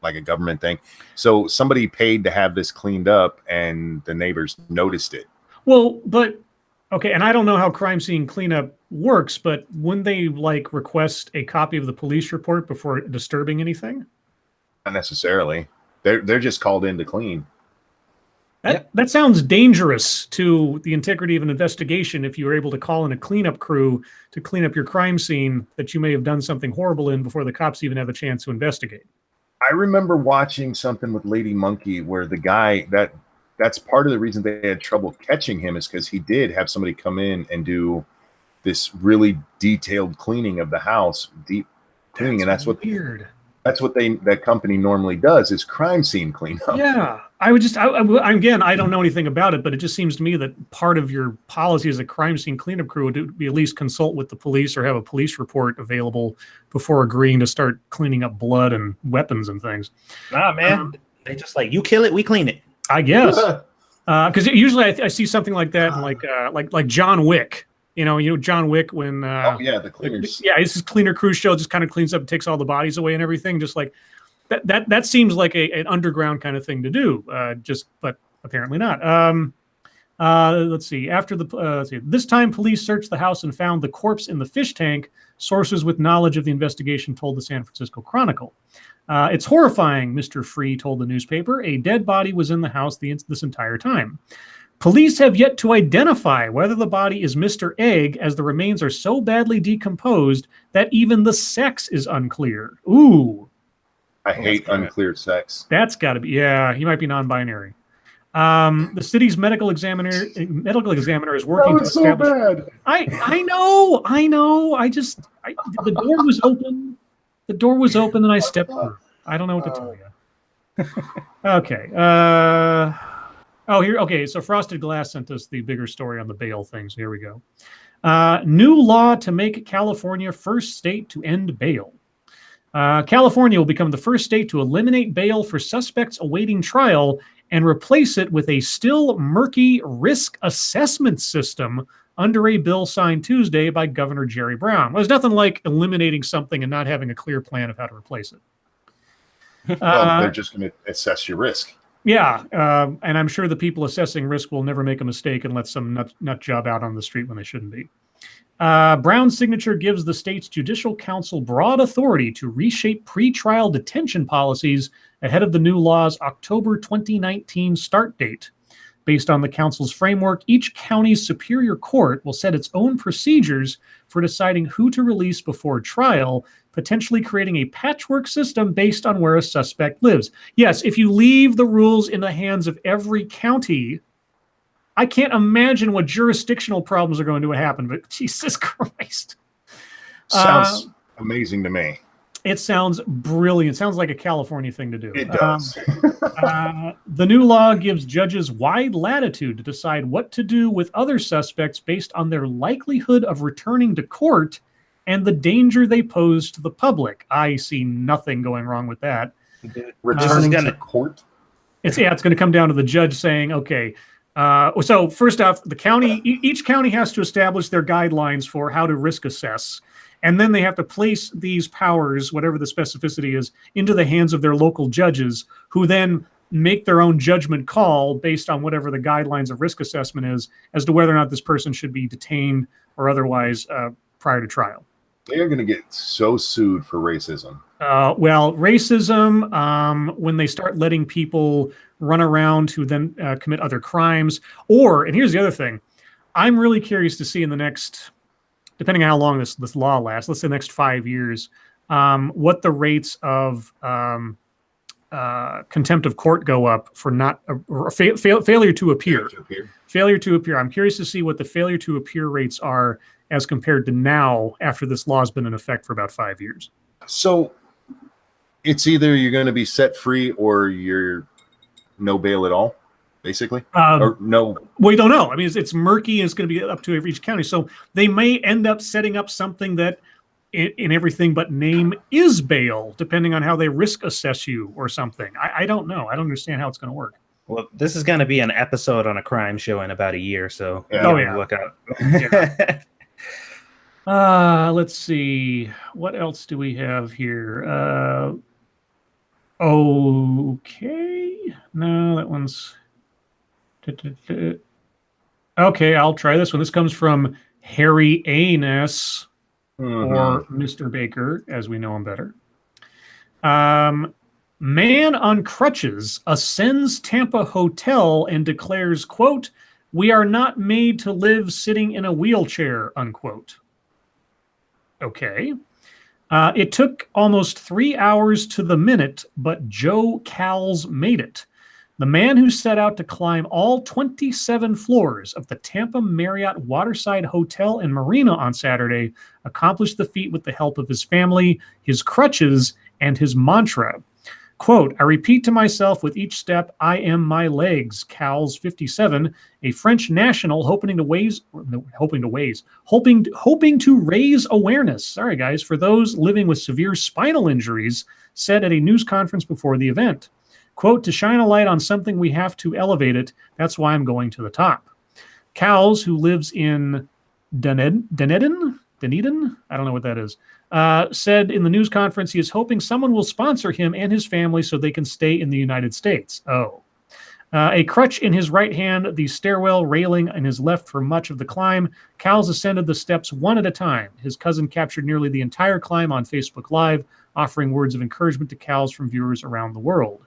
like a government thing. So somebody paid to have this cleaned up and the neighbors noticed it. Well, but okay, and I don't know how crime scene cleanup works, but wouldn't they like request a copy of the police report before disturbing anything? Not necessarily. They're just called in to clean. That sounds dangerous to the integrity of an investigation if you were able to call in a cleanup crew to clean up your crime scene that you may have done something horrible in before the cops even have a chance to investigate. I remember watching something with Lady Monkey where the guy that's part of the reason they had trouble catching him is because he did have somebody come in and do this really detailed cleaning of the house, deep cleaning, and that's what weird. That's what that company normally does is crime scene cleanup. Yeah, again, I don't know anything about it, but it just seems to me that part of your policy as a crime scene cleanup crew would be at least consult with the police or have a police report available before agreeing to start cleaning up blood and weapons and things. Nah, man, they just like, you kill it, we clean it. I guess, because usually I see something like that, in like John Wick. You know John Wick when the cleaners. It's his cleaner crew show just kind of cleans up and takes all the bodies away and everything. Just like that seems like an underground kind of thing to do. But apparently not. Let's see. This time, police searched the house and found the corpse in the fish tank. Sources with knowledge of the investigation told the San Francisco Chronicle. It's horrifying, Mr. Free told the newspaper. A dead body was in the house this entire time. Police have yet to identify whether the body is Mr. Egg, as the remains are so badly decomposed that even the sex is unclear. Ooh. I hate unclear sex. That's got to be, yeah, he might be non-binary. The city's medical examiner is working to establish. So bad. I know. The door was open. The door was open and I stepped through. I don't know what to tell you. Okay. Okay, so Frosted Glass sent us the bigger story on the bail thing, so here we go. New law to make California first state to end bail. California will become the first state to eliminate bail for suspects awaiting trial and replace it with a still murky risk assessment system under a bill signed Tuesday by Governor Jerry Brown. Well, there's nothing like eliminating something and not having a clear plan of how to replace it. They're just going to assess your risk. Yeah, and I'm sure the people assessing risk will never make a mistake and let some nut job out on the street when they shouldn't be. Brown's signature gives the state's judicial council broad authority to reshape pretrial detention policies ahead of the new law's October 2019 start date. Based on the council's framework, each county's superior court will set its own procedures for deciding who to release before trial, potentially creating a patchwork system based on where a suspect lives. Yes, if you leave the rules in the hands of every county, I can't imagine what jurisdictional problems are going to happen, but Jesus Christ. Sounds amazing to me. It sounds brilliant. It sounds like a California thing to do. It does. The new law gives judges wide latitude to decide what to do with other suspects based on their likelihood of returning to court and the danger they pose to the public. I see nothing going wrong with that. Returning to court? It's going to come down to the judge saying, okay, so first off, each county has to establish their guidelines for how to risk assess. And then they have to place these powers, whatever the specificity is, into the hands of their local judges, who then make their own judgment call based on whatever the guidelines of risk assessment is as to whether or not this person should be detained or otherwise prior to trial. They are going to get so sued for racism. Well, racism, when they start letting people run around who then commit other crimes, and here's the other thing, I'm really curious to see in the next, depending on how long this law lasts, let's say the next 5 years, what the rates of contempt of court go up for failure to appear. Failure to appear. I'm curious to see what the failure to appear rates are as compared to now after this law has been in effect for about 5 years. So it's either you're going to be set free or you're no bail at all, basically? Or no? We don't know. I mean, it's murky and it's going to be up to each county. So they may end up setting up something that in everything but name is bail, depending on how they risk assess you or something. I don't know. I don't understand how it's going to work. Well, this is going to be an episode on a crime show in about a year, so look out. Let's see. What else do we have here? Okay. No, that one's... Okay, I'll try this one. This comes from Harry Anus, or Mr. Baker, as we know him better. Man on crutches ascends Tampa hotel and declares, quote, "We are not made to live sitting in a wheelchair," unquote. Okay. It took almost 3 hours to the minute, but Joe Cowles made it. The man who set out to climb all 27 floors of the Tampa Marriott Waterside Hotel and Marina on Saturday accomplished the feat with the help of his family, his crutches, and his mantra. Quote, "I repeat to myself with each step, I am my legs." Cowles, 57, a French national hoping to raise awareness, sorry guys, for those living with severe spinal injuries, said at a news conference before the event. Quote, "To shine a light on something, we have to elevate it. That's why I'm going to the top." Cowles, who lives in Dunedin? I don't know what that is. Said in the news conference he is hoping someone will sponsor him and his family so they can stay in the United States. A crutch in his right hand, the stairwell railing in his left for much of the climb. Cowles ascended the steps one at a time. His cousin captured nearly the entire climb on Facebook Live, offering words of encouragement to Cowles from viewers around the world.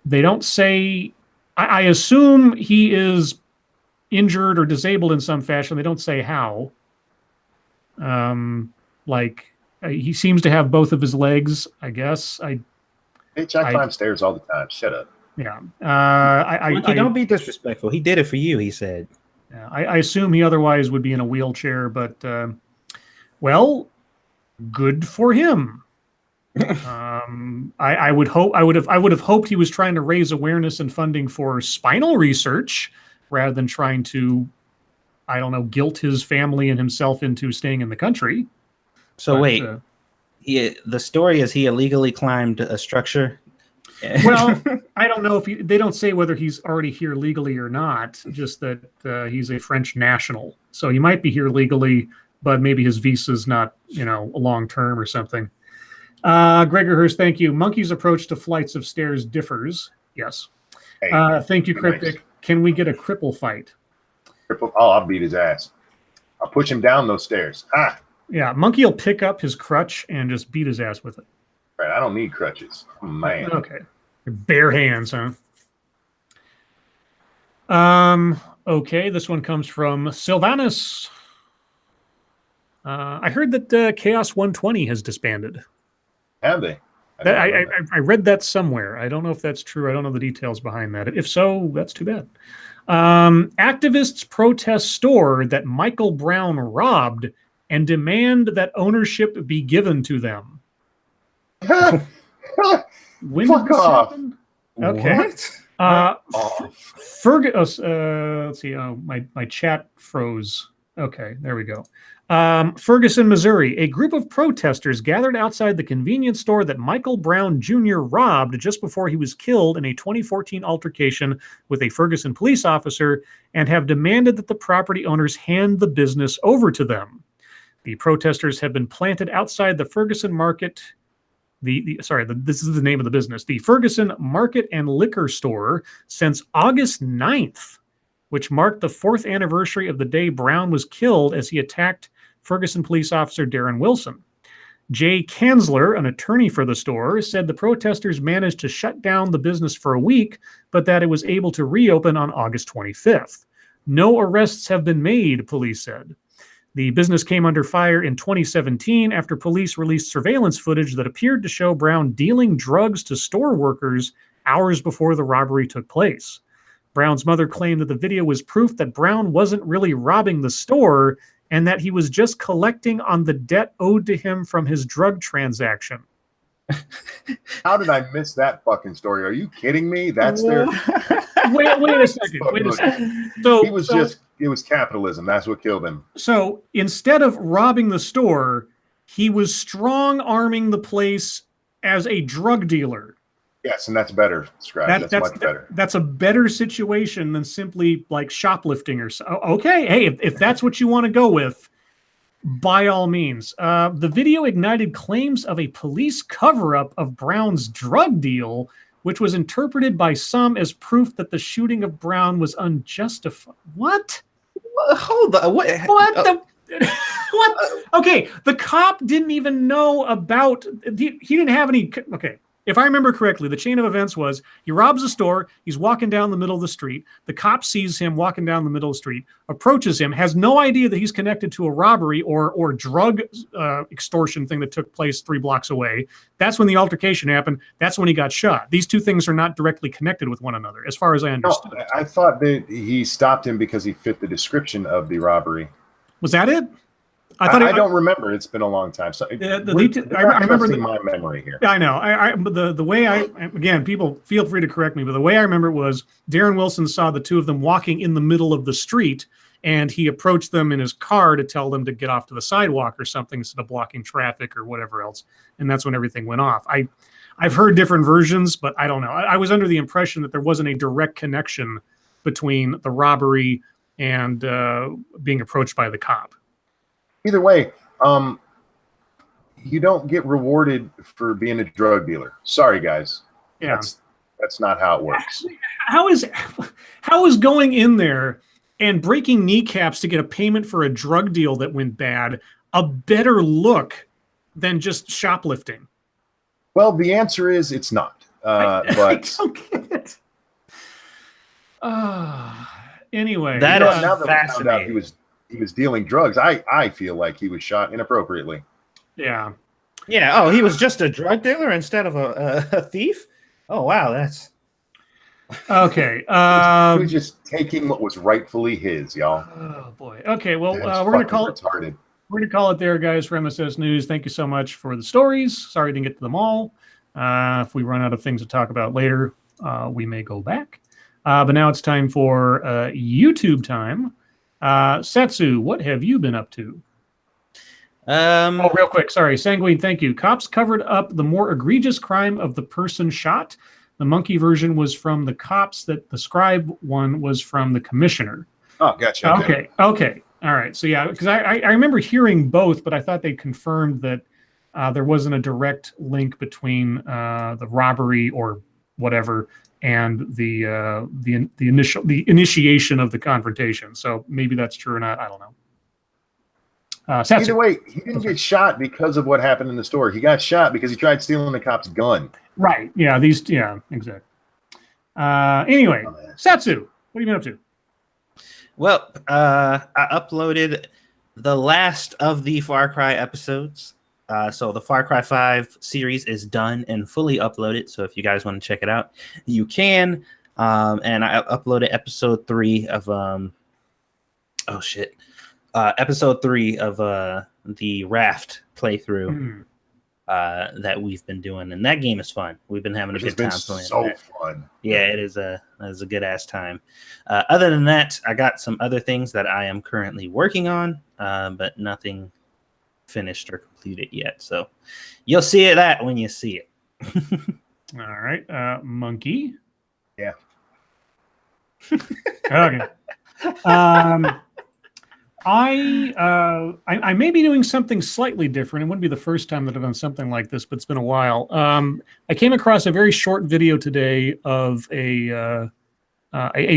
They don't say, I assume he is injured or disabled in some fashion. They don't say how. He seems to have both of his legs, I guess. I climb stairs all the time. Shut up. Yeah. Don't be disrespectful. He did it for you, he said. Yeah, I assume he otherwise would be in a wheelchair, but well, good for him. I would have hoped he was trying to raise awareness and funding for spinal research rather than trying to, I don't know, guilt his family and himself into staying in the country. So wait, the story is he illegally climbed a structure? Well, I don't know if they don't say whether he's already here legally or not, just that he's a French national. So he might be here legally, but maybe his visa's not, a long term or something. Gregor Hurst, thank you. Monkey's approach to flights of stairs differs. Yes. Hey, thank you, Cryptic. Nice. Can we get a cripple fight? I'll beat his ass. I'll push him down those stairs. Yeah, Monkey will pick up his crutch and just beat his ass with it. Right, I don't need crutches. Oh, man. Okay. Bare hands, huh? Okay, this one comes from Sylvanus. I heard that Chaos 120 has disbanded. Have they? I read that somewhere. I don't know if that's true. I don't know the details behind that. If so, that's too bad. Activists protest store that Michael Brown robbed and demand that ownership be given to them. When Fuck did this off. happen? Okay. What? Let's see. Oh, my chat froze. Okay, there we go. Ferguson, Missouri. A group of protesters gathered outside the convenience store that Michael Brown Jr. robbed just before he was killed in a 2014 altercation with a Ferguson police officer and have demanded that the property owners hand the business over to them. The protesters have been planted outside the Ferguson Market. This is the name of the business. The Ferguson Market and Liquor Store since August 9th, which marked the 4th anniversary of the day Brown was killed as he attacked Ferguson police officer Darren Wilson. Jay Kanzler, an attorney for the store, said the protesters managed to shut down the business for a week, but that it was able to reopen on August 25th. No arrests have been made, police said. The business came under fire in 2017 after police released surveillance footage that appeared to show Brown dealing drugs to store workers hours before the robbery took place. Brown's mother claimed that the video was proof that Brown wasn't really robbing the store and that he was just collecting on the debt owed to him from his drug transaction. How did I miss that fucking story? Are you kidding me? That's their. Wait a second. So it was capitalism. That's what killed him. So instead of robbing the store, he was strong arming the place as a drug dealer. Yes, and that's better, Scribe. That's much better. That's a better situation than simply like shoplifting or so. Okay, hey, if that's what you want to go with, by all means. The video ignited claims of a police cover-up of Brown's drug deal, which was interpreted by some as proof that the shooting of Brown was unjustified. What? Hold on. What? What? Okay, the cop didn't even know about. He didn't have any. Okay. If I remember correctly, the chain of events was he robs a store, he's walking down the middle of the street, the cop sees him walking down the middle of the street, approaches him, has no idea that he's connected to a robbery or drug extortion thing that took place 3 blocks away. That's when the altercation happened. That's when he got shot. These two things are not directly connected with one another, as far as I understood. No, I thought that he stopped him because he fit the description of the robbery. Was that it? I don't remember. It's been a long time. So I remember my memory here. I know. The way again, people feel free to correct me, but the way I remember it was Darren Wilson saw the two of them walking in the middle of the street, and he approached them in his car to tell them to get off to the sidewalk or something instead of blocking traffic or whatever else. And that's when everything went off. I've heard different versions, but I don't know. I was under the impression that there wasn't a direct connection between the robbery and being approached by the cop. Either way, you don't get rewarded for being a drug dealer. Sorry, guys. Yeah. That's not how it works. How is going in there and breaking kneecaps to get a payment for a drug deal that went bad a better look than just shoplifting? Well, the answer is it's not. But I don't get it. Anyway, that is now that fascinating. We found out he was dealing drugs, I feel like he was shot inappropriately. Yeah. Yeah. Oh, he was just a drug dealer instead of a thief? Oh, wow. That's okay. He was just taking what was rightfully his, y'all. Oh boy. Okay. Well, That's we're gonna call it. retarded. We're gonna call it there, guys. For MSS News, thank you so much for the stories. Sorry I didn't get to them all. If we run out of things to talk about later, we may go back. But now it's time for YouTube time. Satsu, what have you been up to? Real quick. Sorry. Sanguine, thank you. Cops covered up the more egregious crime of the person shot. The monkey version was from the cops. That the Scribe one was from the commissioner. Oh, gotcha. Okay. All right. So yeah, because I remember hearing both, but I thought they confirmed that there wasn't a direct link between the robbery or whatever and the initiation of the confrontation. So maybe that's true or not. I don't know. Either way, he didn't get shot because of what happened in the store. He got shot because he tried stealing the cop's gun. Right. Yeah. Exactly. Anyway, Satsu, what have you been up to? Well, I uploaded the last of the Far Cry episodes. So the Far Cry 5 series is done and fully uploaded. So if you guys want to check it out, you can. And I uploaded episode 3 of episode 3 of the Raft playthrough that we've been doing, and that game is fun. We've been having a good time playing. So fun. Yeah, it is a good ass time. Other than that, I got some other things that I am currently working on, but nothing finished or completed yet. So you'll see that when you see it. All right, Monkey. Yeah. Okay. I may be doing something slightly different. It wouldn't be the first time that I've done something like this, but it's been a while. I came across a very short video today of a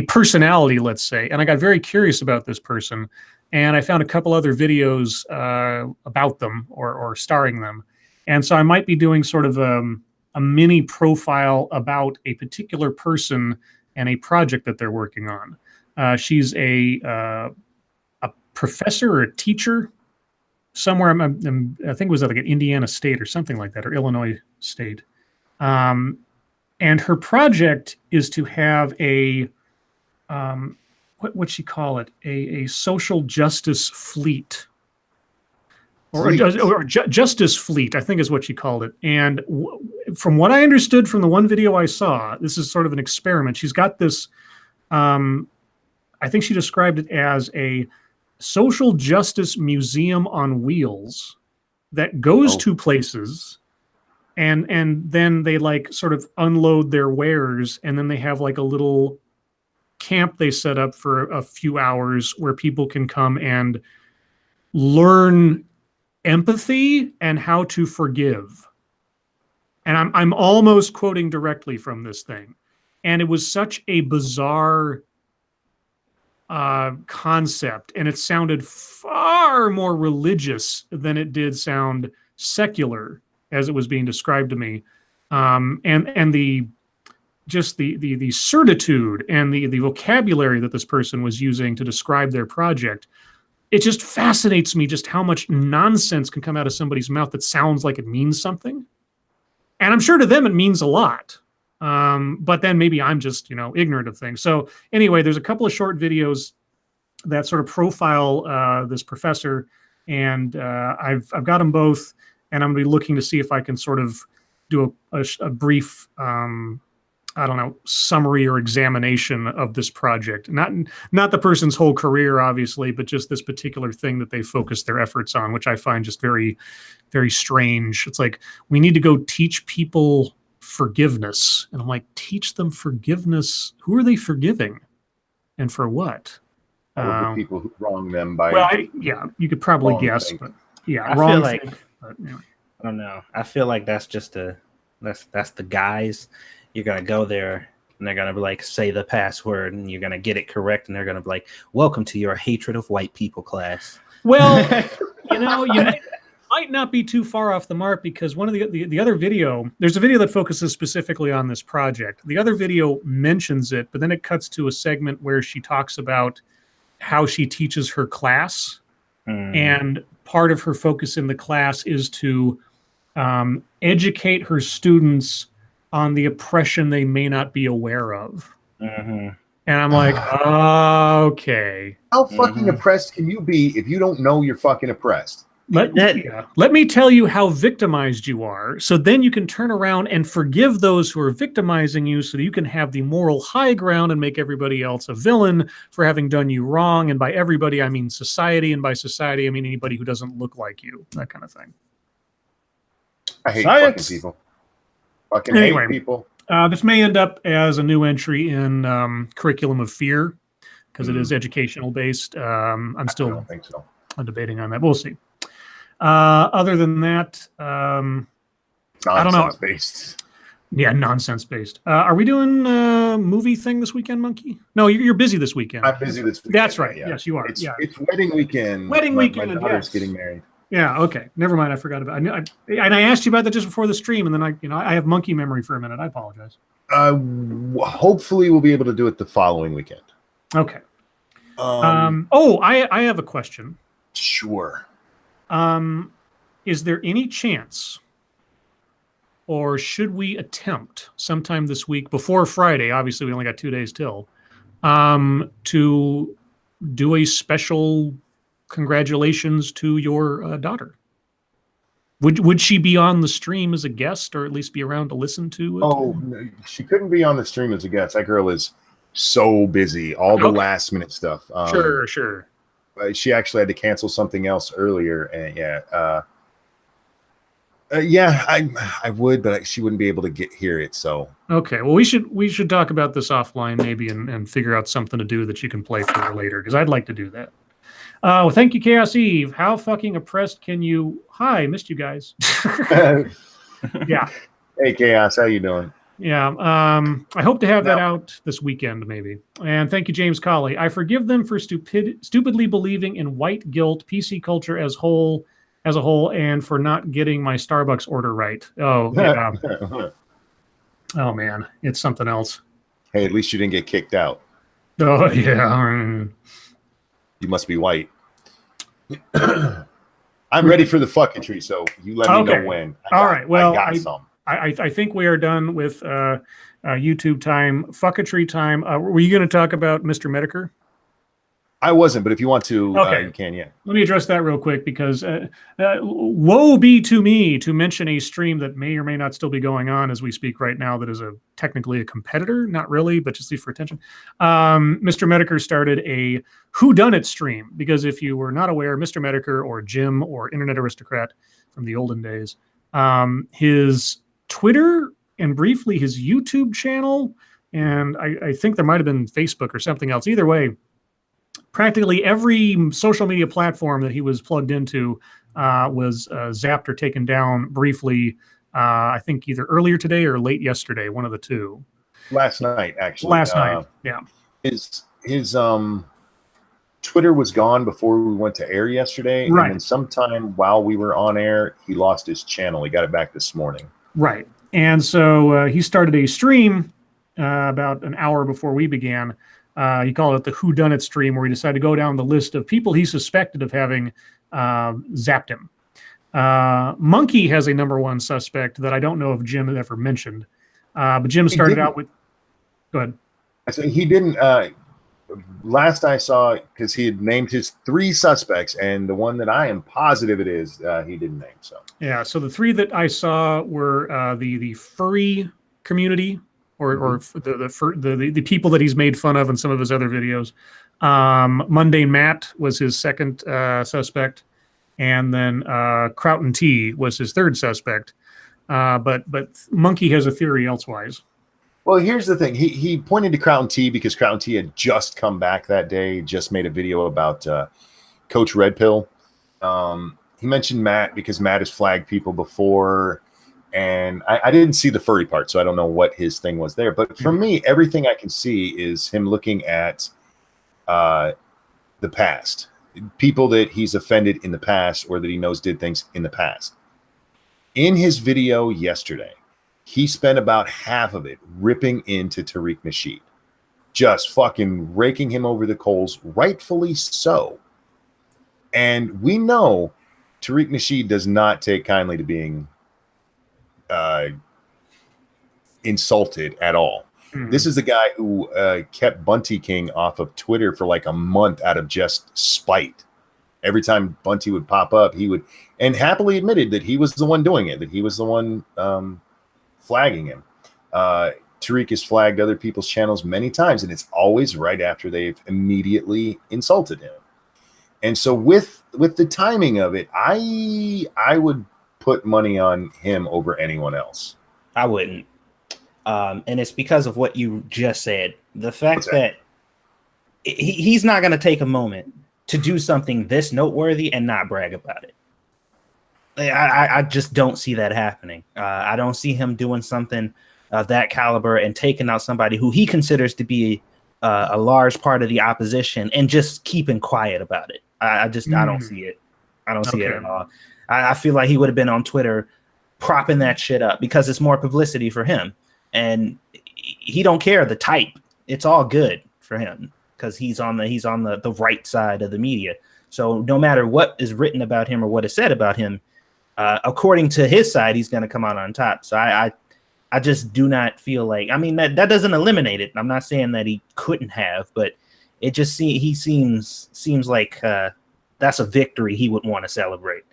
personality, let's say, and I got very curious about this person, and I found a couple other videos about them or starring them, and so I might be doing sort of a mini profile about a particular person and a project that they're working on. She's a professor or a teacher somewhere. I think it was like an Indiana State or something like that, or Illinois State. And her project is to have a what'd she call it? A social justice fleet. Or justice fleet, I think is what she called it. And from what I understood from the one video I saw, this is sort of an experiment. She's got this, I think she described it as a social justice museum on wheels that goes to places, and then they like sort of unload their wares, and then they have like a little camp they set up for a few hours where people can come and learn empathy and how to forgive. And I'm almost quoting directly from this thing. And it was such a bizarre concept, and it sounded far more religious than it did sound secular as it was being described to me. And the certitude and the vocabulary that this person was using to describe their project, it just fascinates me just how much nonsense can come out of somebody's mouth that sounds like it means something. And I'm sure to them it means a lot. But then maybe I'm just, ignorant of things. So anyway, there's a couple of short videos that sort of profile this professor, and I've got them both, and I'm going to be looking to see if I can sort of do a brief, summary or examination of this project. Not the person's whole career, obviously, but just this particular thing that they focus their efforts on, which I find just very, very strange. It's like, we need to go teach people forgiveness. And I'm like, teach them forgiveness? Who are they forgiving? And for what? The people who wrong them by... Well, you could probably guess, but I feel like, I don't know. I feel like that's just that's the guys. You're going to go there and they're going to be like, say the password, and you're going to get it correct. And they're going to be like, welcome to your hatred of white people class. Well, you might not be too far off the mark, because one of the other video, there's a video that focuses specifically on this project. The other video mentions it, but then it cuts to a segment where she talks about how she teaches her class. And part of her focus in the class is to educate her students on the oppression they may not be aware of. And I'm like, okay. How fucking oppressed can you be if you don't know you're fucking oppressed? Let me tell you how victimized you are, so then you can turn around and forgive those who are victimizing you, so that you can have the moral high ground and make everybody else a villain for having done you wrong. And by everybody, I mean society. And by society, I mean anybody who doesn't look like you, that kind of thing. I hate fucking people. Hate people. This may end up as a new entry in Curriculum of Fear, because it is educational based. I don't think so. I'm debating on that. We'll see. Other than that, I don't know. Based. Yeah, nonsense based. Are we doing a movie thing this weekend, Monkey? No, you're busy this weekend. I'm busy this weekend. That's right. Yeah. Yes, you are. It's wedding weekend. My daughter's getting married. Yeah. Okay. Never mind. I forgot about it. And I asked you about that just before the stream, and then I have monkey memory for a minute. I apologize. Hopefully we'll be able to do it the following weekend. Okay. I have a question. Sure. is there any chance, or should we attempt sometime this week before Friday? Obviously, we only got 2 days till, to do a special congratulations to your daughter. Would she be on the stream as a guest, or at least be around to listen to it? Oh, she couldn't be on the stream as a guest. That girl is so busy. All the last minute stuff. Sure. She actually had to cancel something else earlier, and I would, but she wouldn't be able to hear it. So okay, well, we should talk about this offline maybe and figure out something to do that you can play for her later, because I'd like to do that. Well, thank you, Chaos Eve. How fucking oppressed can you? Hi, missed you guys. Yeah. Hey, Chaos, how you doing? Yeah. I hope to have that out this weekend, maybe. And thank you, James Colley. I forgive them for stupidly believing in white guilt, PC culture as a whole, and for not getting my Starbucks order right. Oh, yeah. Oh man, it's something else. Hey, at least you didn't get kicked out. Oh yeah. You must be white. I'm ready for the fucking tree, so you let me know when. All right. Well, I got some. I think we are done with YouTube time, fucketry time. Were you going to talk about Mr. Medicare? I wasn't, but if you want to, you can, yeah. Let me address that real quick, because woe be to me to mention a stream that may or may not still be going on as we speak right now that is technically a competitor, not really, but just for attention. Mr. Medicare started a whodunit stream, because if you were not aware, Mr. Medicare or Jim or Internet Aristocrat from the olden days, his Twitter and briefly his YouTube channel, and I think there might have been Facebook or something else. Either way, practically every social media platform that he was plugged into was zapped or taken down briefly. I think either earlier today or late yesterday, one of the two. Last night, actually. Last night, yeah. His Twitter was gone before we went to air yesterday, right. And then sometime while we were on air, he lost his channel. He got it back this morning. Right, and so he started a stream about an hour before we began. He called it the whodunit stream, where he decided to go down the list of people he suspected of having zapped him. Monkey has a number one suspect that I don't know if Jim had ever mentioned. But Jim started out with... Go ahead. So he didn't... last I saw, because he had named his 3 suspects, and the one that I am positive it is, he didn't name. So yeah, so the 3 that I saw were the furry community, or the people that he's made fun of in some of his other videos. Mundane Matt was his second suspect, and then Crouten T was his third suspect. But Monkey has a theory elsewise. Well, here's the thing. He pointed to Crouten T because Crouten T had just come back that day, just made a video about Coach Red Pill. He mentioned Matt because Matt has flagged people before. And I didn't see the furry part, so I don't know what his thing was there. But for me, everything I can see is him looking at the past. People that he's offended in the past, or that he knows did things in the past. In his video yesterday, he spent about half of it ripping into Tariq Nasheed. Just fucking raking him over the coals, rightfully so. And we know Tariq Nasheed does not take kindly to being... insulted at all. Mm-hmm. This is the guy who kept Bunty King off of Twitter for like a month out of just spite. Every time Bunty would pop up, he would, and happily admitted that he was the one doing it, that he was the one flagging him. Tariq has flagged other people's channels many times, and it's always right after they've immediately insulted him. And so with the timing of it, I would put money on him over anyone else. I wouldn't. And it's because of what you just said. The fact that he's not going to take a moment to do something this noteworthy and not brag about it. I just don't see that happening. I don't see him doing something of that caliber and taking out somebody who he considers to be a large part of the opposition and just keeping quiet about it. I don't see it. I don't see it at all. I feel like he would have been on Twitter propping that shit up because it's more publicity for him. And he don't care the type. It's all good for him because he's on the right side of the media. So no matter what is written about him or what is said about him, according to his side, he's going to come out on top. So I just do not feel like, I mean, that doesn't eliminate it. I'm not saying that he couldn't have, but it just seems like that's a victory he would want to celebrate.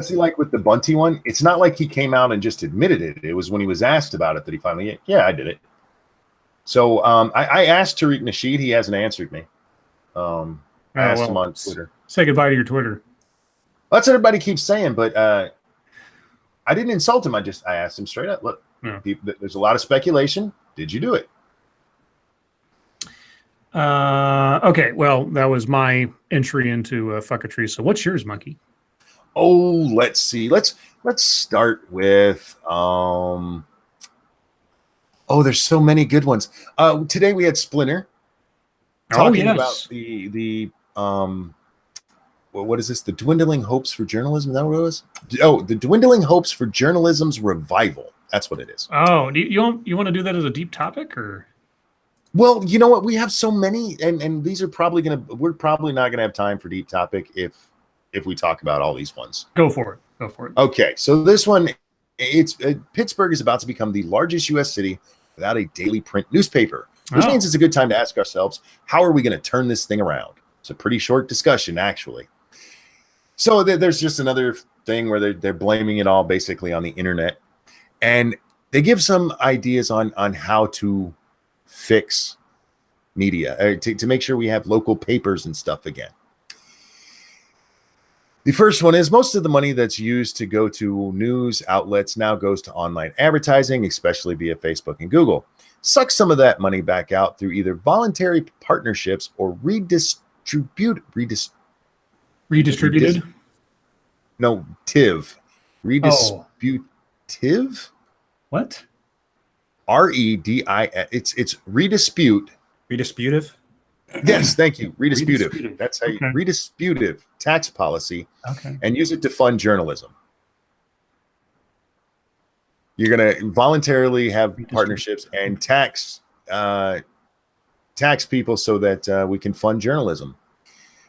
See, like with the Bunty one, it's not like he came out and just admitted it. It was when he was asked about it that he finally, yeah, I did it. So I asked Tariq Nasheed. He hasn't answered me. I asked him on Twitter. Say goodbye to your Twitter. That's what everybody keeps saying, but I didn't insult him. I asked him straight up. Look, there's a lot of speculation. Did you do it? Okay, well, that was my entry into Fuckatry. So what's yours, Monkey? Oh, let's see. Let's start with there's so many good ones. Today we had Splinter talking about the what is this? The dwindling hopes for journalism? Is that what it was? Oh, the dwindling hopes for journalism's revival. That's what it is. Oh, you want to do that as a deep topic, or? Well, you know what? We have so many, and these are we're probably not gonna have time for deep topic if we talk about all these ones. Go for it. Okay, so this one, Pittsburgh is about to become the largest U.S. city without a daily print newspaper, which means it's a good time to ask ourselves, how are we going to turn this thing around? It's a pretty short discussion, actually. So there's just another thing where they're blaming it all basically on the internet, and they give some ideas on how to fix media, to make sure we have local papers and stuff again. The first one is most of the money that's used to go to news outlets now goes to online advertising, especially via Facebook and Google. Suck some of that money back out through either voluntary partnerships or redistributed. No, TIV. Redistributive? What? R-E-D-I. It's redispute. Redisputive? Yes, thank you. Redistributive. That's how you redistributive tax policy, and use it to fund journalism. You're going to voluntarily have partnerships and tax people so that we can fund journalism.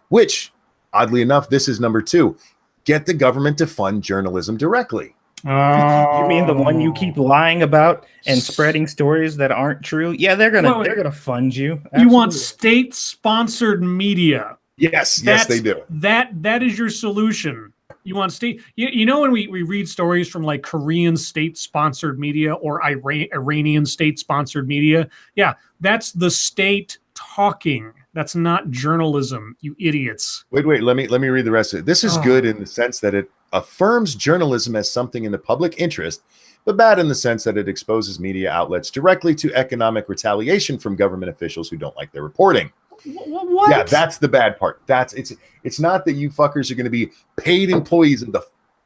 Which, oddly enough, this is number 2. Get the government to fund journalism directly. You mean the one you keep lying about and spreading stories that aren't true? Yeah, they're gonna fund you. Absolutely. You want state-sponsored media? Yes, they do. That is your solution. You want state. You know when we read stories from like Korean state-sponsored media or Iranian state-sponsored media? Yeah, that's the state talking. That's not journalism, you idiots. Wait. Let me read the rest of it. This is good in the sense that it affirms journalism as something in the public interest, but bad in the sense that it exposes media outlets directly to economic retaliation from government officials who don't like their reporting. What? Yeah, that's the bad part. It's not that you fuckers are going to be paid employees of the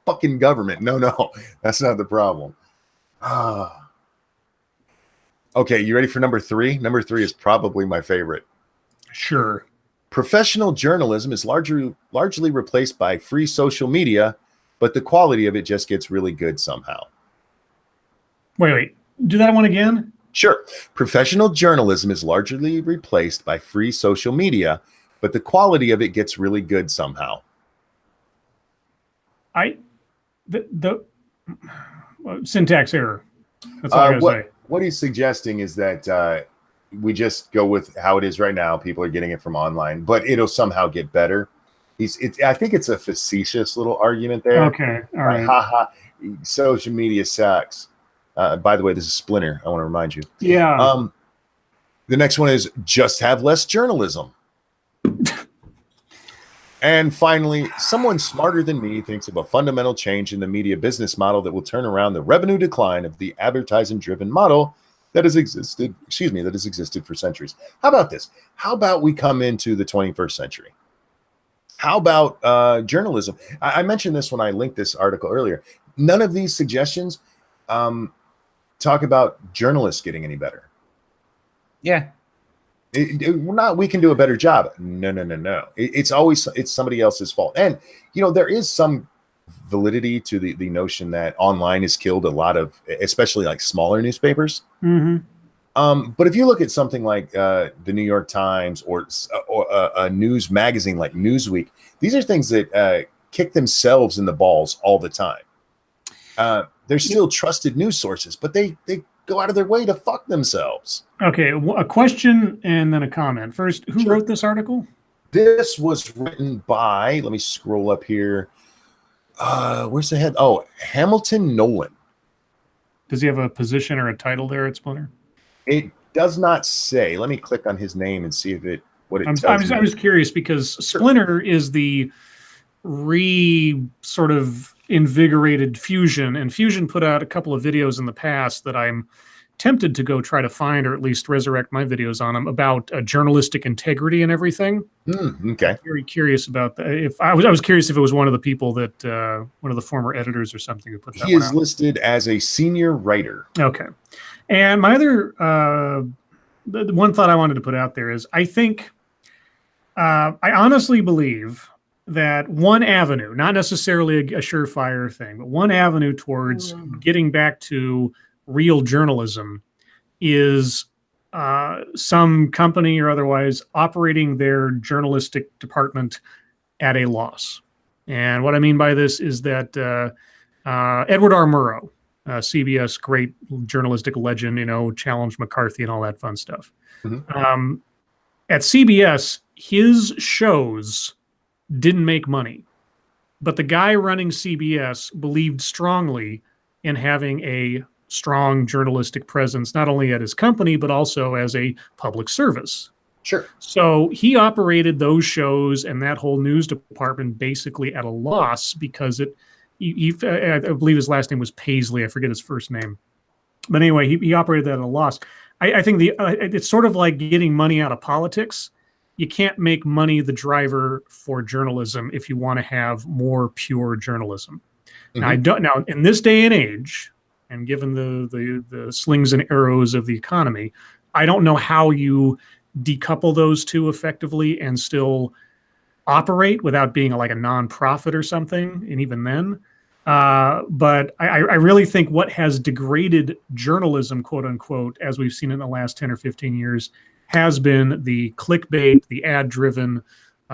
fucking government. No, that's not the problem. Okay, you ready for number 3? Number 3 is probably my favorite. Sure. Professional journalism is largely replaced by free social media, but the quality of it just gets really good somehow. Wait. Do that one again? Sure. Professional journalism is largely replaced by free social media, but the quality of it gets really good somehow. The syntax error. That's all I gotta say. What he's suggesting is that we just go with how it is right now. People are getting it from online, but it'll somehow get better. I think it's a facetious little argument there. Okay, all right. Haha, social media sucks. By the way, this is Splinter. I want to remind you. Yeah. The next one is just have less journalism. And finally, someone smarter than me thinks of a fundamental change in the media business model that will turn around the revenue decline of the advertising-driven model that has existed for centuries. How about this? How about we come into the 21st century? How about journalism? I mentioned this when I linked this article earlier. None of these suggestions talk about journalists getting any better. Yeah. We can do a better job. No. It's somebody else's fault. And, there is some validity to the notion that online has killed a lot of, especially like smaller newspapers. Mm-hmm. But if you look at something like the New York Times or a news magazine like Newsweek, these are things that kick themselves in the balls all the time. They're still trusted news sources, but they go out of their way to fuck themselves. Okay, a question and then a comment. First, who wrote this article? This was written by, let me scroll up here. Where's the head? Oh, Hamilton Nolan. Does he have a position or a title there at Splinter? It does not say. Let me click on his name and see if it tells me. I was curious because Splinter is the sort of invigorated Fusion, and Fusion put out a couple of videos in the past that I'm tempted to go try to find or at least resurrect my videos on them about journalistic integrity and everything. Okay. I'm very curious about that. If I was curious if it was one of the people that one of the former editors or something who put that. He is listed as a senior writer. Okay. And my other the one thought I wanted to put out there is I think I honestly believe that one avenue, not necessarily a surefire thing, but one avenue towards getting back to real journalism is some company or otherwise operating their journalistic department at a loss. And what I mean by this is that Edward R. Murrow, CBS, great journalistic legend, challenged McCarthy and all that fun stuff. Mm-hmm. At CBS, his shows didn't make money, but the guy running CBS believed strongly in having a strong journalistic presence, not only at his company, but also as a public service. Sure. So he operated those shows and that whole news department basically at a loss because I believe his last name was Paisley. I forget his first name. But anyway, he operated that at a loss. I think it's sort of like getting money out of politics. You can't make money the driver for journalism if you want to have more pure journalism. Mm-hmm. Now in this day and age, and given the slings and arrows of the economy, I don't know how you decouple those two effectively and still operate without being like a nonprofit or something. And even then, but I really think what has degraded journalism, quote unquote, as we've seen in the last 10 or 15 years, has been the clickbait, the ad-driven,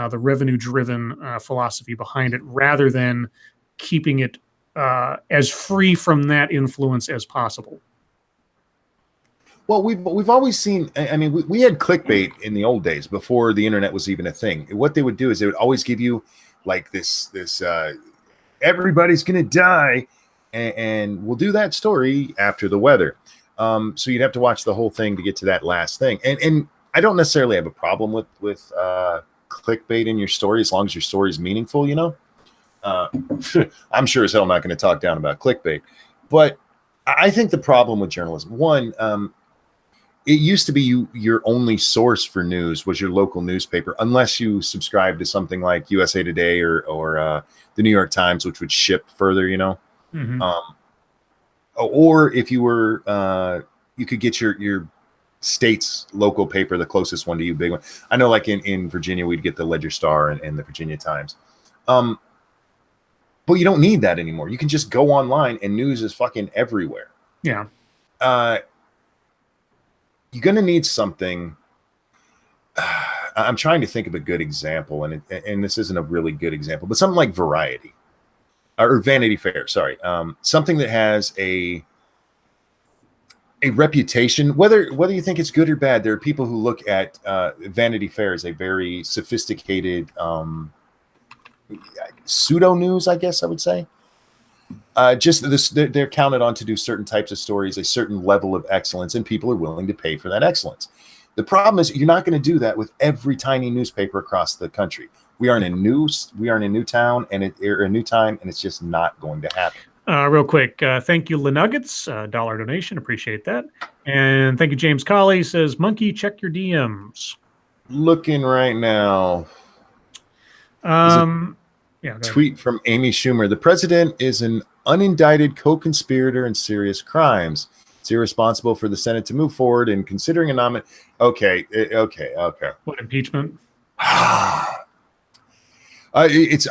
the revenue-driven philosophy behind it, rather than keeping it as free from that influence as possible. Well, we've always seen. I mean, we had clickbait in the old days before the internet was even a thing. What they would do is they would always give you like this everybody's gonna die, and we'll do that story after the weather. So you'd have to watch the whole thing to get to that last thing. And I don't necessarily have a problem with clickbait in your story as long as your story is meaningful, I'm sure as hell not going to talk down about clickbait. But I think the problem with journalism, one, it used to be your only source for news was your local newspaper, unless you subscribe to something like USA Today or the New York Times, which would ship further, Mm-hmm. Or if you were, you could get your state's local paper, the closest one to you, big one. I know, like in Virginia, we'd get the Ledger Star and the Virginia Times. But you don't need that anymore. You can just go online and news is fucking everywhere. Yeah. You're going to need something. I'm trying to think of a good example, and this isn't a really good example, but something like Variety. Or Vanity Fair, sorry. Something that has a reputation, whether you think it's good or bad. There are people who look at Vanity Fair as a very sophisticated pseudo news, I guess I would say. They're counted on to do certain types of stories, a certain level of excellence, and people are willing to pay for that excellence. The problem is you're not going to do that with every tiny newspaper across the country. We are in a new town and a new time, and it's just not going to happen. Real quick, thank you, LeNuggets, $1 donation, appreciate that. And thank you, James Colley, says, Monkey, check your DMs. Looking right now. Tweet from Amy Schumer. The president is an unindicted co-conspirator in serious crimes. It's irresponsible for the Senate to move forward in considering a nominee. Okay. What, impeachment? Where is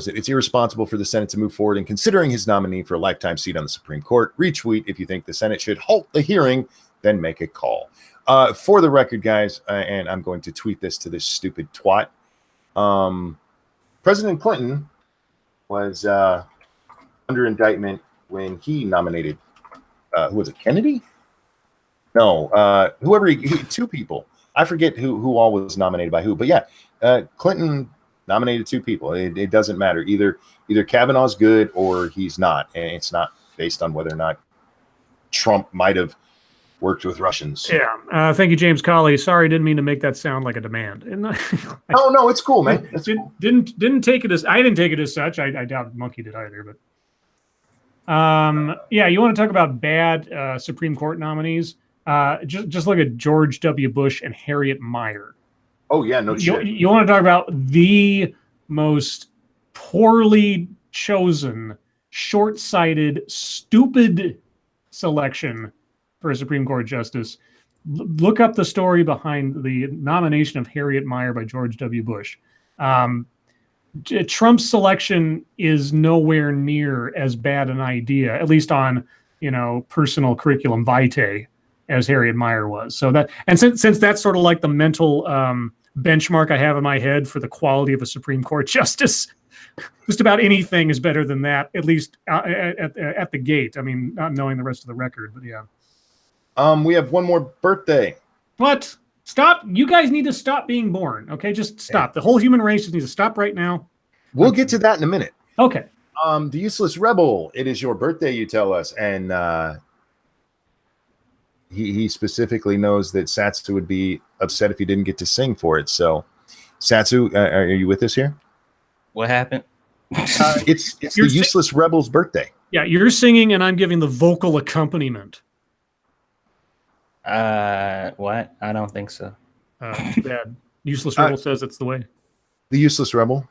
it? It's irresponsible for the Senate to move forward in considering his nominee for a lifetime seat on the Supreme Court. Retweet if you think the Senate should halt the hearing, then make a call. For the record, guys, and I'm going to tweet this to this stupid twat. President Clinton was under indictment when he nominated, who was it, Kennedy? No, whoever two people. I forget who all was nominated by who, but yeah, Clinton nominated two people. It doesn't matter. Either Kavanaugh's good or he's not, and it's not based on whether or not Trump might have worked with Russians. Yeah. Thank you, James Colley. Sorry, didn't mean to make that sound like a demand. No, it's cool, man. Didn't take it as I didn't take it as such. I doubt Monkey did either. But yeah, you want to talk about bad Supreme Court nominees? Just look at George W. Bush and Harriet Mier. Oh yeah, no shit. You want to talk about the most poorly chosen, short-sighted, stupid selection for a Supreme Court justice. Look up the story behind the nomination of Harriet Mier by George W. Bush. Trump's selection is nowhere near as bad an idea, at least on personal curriculum vitae, as Harriet Mier was. So that, and since that's sort of like the mental benchmark I have in my head for the quality of a Supreme Court justice, just about anything is better than that, at least at the gate. I mean, not knowing the rest of the record, but yeah. We have one more birthday. What? Stop. You guys need to stop being born. Okay, just stop. The whole human race just needs to stop right now. We'll get to that in a minute. Okay. The Useless Rebel, it is your birthday, you tell us, and he specifically knows that Satsu would be upset if he didn't get to sing for it. So, Satsu, are you with us here? What happened? It's the Useless Rebel's birthday. Yeah, you're singing, and I'm giving the vocal accompaniment. What? I don't think so. Too bad. Useless Rebel says it's the way. The Useless Rebel,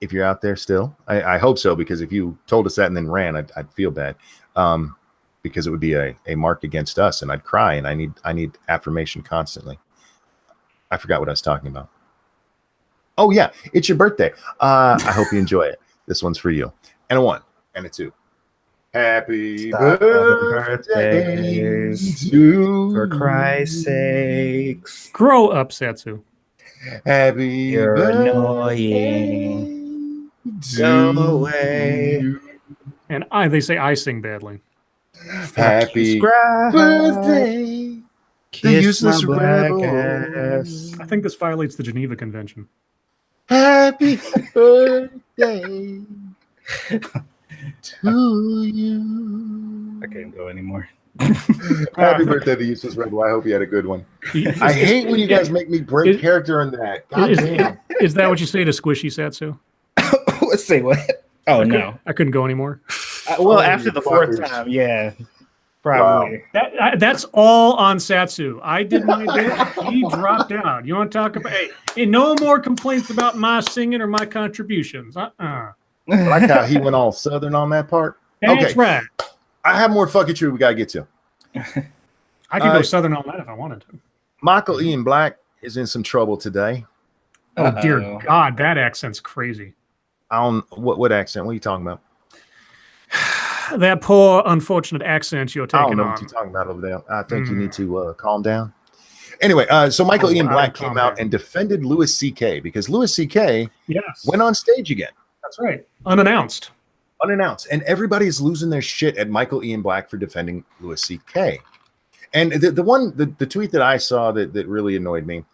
if you're out there still, I hope so, because if you told us that and then ran, I'd feel bad, because it would be a mark against us, and I'd cry, and I need affirmation constantly. I forgot what I was talking about. Oh yeah, it's your birthday. I hope you enjoy it. This one's for you. And a 1 and a 2. Happy birthday to, for Christ's sakes. Grow up, Satsu. Happy You're annoying. Go away. And they say I sing badly. Happy birthday, the Useless Rebel. I think this violates the Geneva Convention. Happy birthday to you. I can't go anymore. Happy birthday, the Useless Rebel. I hope you had a good one. I hate when you guys make me break character on that. God damn. Is that what you say to Squishy, Satsu? Let's see what. Oh, no. I couldn't go anymore. Well, after the fourth time, yeah. Probably. Wow. That's all on Satsu. I did my bit. He dropped out. You want to talk about? Hey, no more complaints about my singing or my contributions. I like how he went all Southern on that part. That's right. I have more fucking true we gotta get to. I could go Southern on that if I wanted to. Michael Ian Black is in some trouble today. Oh dear God, that accent's crazy. What accent? What are you talking about? That poor, unfortunate accent you're taking on. I don't know what you're talking about over there. I think you need to calm down. Anyway, so Michael Ian Black came out and defended Louis C.K. because Louis C.K. went on stage again. That's right. Unannounced. And everybody is losing their shit at Michael Ian Black for defending Louis C.K. And the tweet that I saw that really annoyed me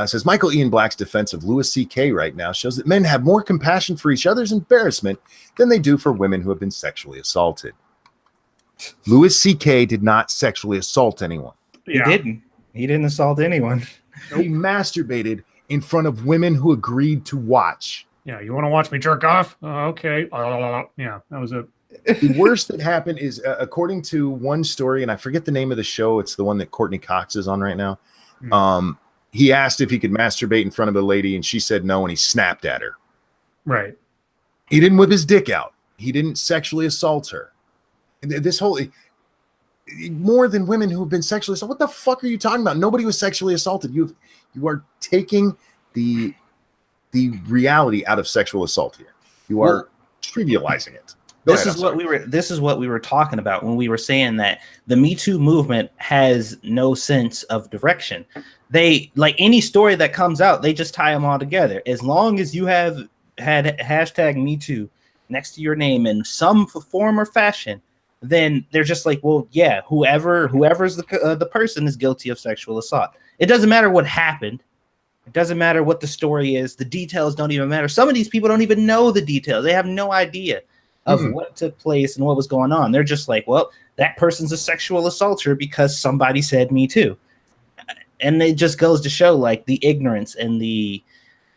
says Michael Ian Black's defense of Louis C.K. right now shows that men have more compassion for each other's embarrassment than they do for women who have been sexually assaulted. Louis C.K. did not sexually assault anyone. Yeah. He didn't assault anyone. He masturbated in front of women who agreed to watch. Yeah, you want to watch me jerk off? Okay. Yeah, that was it. The worst that happened is, according to one story, and I forget the name of the show. It's the one that Courtney Cox is on right now. He asked if he could masturbate in front of a lady, and she said no, and he snapped at her. Right. He didn't whip his dick out. He didn't sexually assault her. This whole more than women who have been sexually assaulted. What the fuck are you talking about? Nobody was sexually assaulted. You are taking the reality out of sexual assault here. You are trivializing it. This is what we were talking about when we were saying that the Me Too movement has no sense of direction. They, like any story that comes out, they just tie them all together. As long as you have had hashtag Me Too next to your name in some form or fashion, then they're just like, well, yeah, whoever's the person is guilty of sexual assault. It doesn't matter what happened. It doesn't matter what the story is. The details don't even matter. Some of these people don't even know the details. They have no idea of what took place and what was going on. They're just like, well, that person's a sexual assaulter because somebody said me too. And it just goes to show like the ignorance and the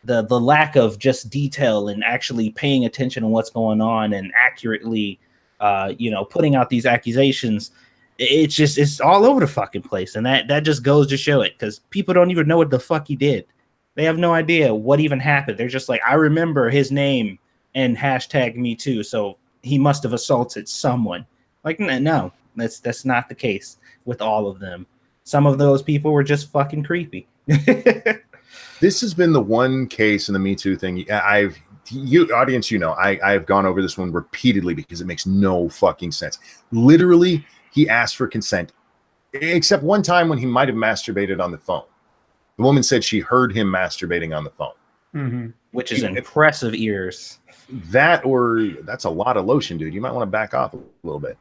lack of just detail and actually paying attention to what's going on and accurately, putting out these accusations. It's all over the fucking place. And that just goes to show it, because people don't even know what the fuck he did. They have no idea what even happened. They're just like, I remember his name and hashtag me too. So he must have assaulted someone. Like, no, that's not the case with all of them. Some of those people were just fucking creepy. This has been the one case in the Me Too thing. Audience, I've gone over this one repeatedly because it makes no fucking sense. Literally, he asked for consent, except one time when he might have masturbated on the phone. The woman said she heard him masturbating on the phone, which is impressive ears. That's a lot of lotion, dude. You might want to back off a little bit.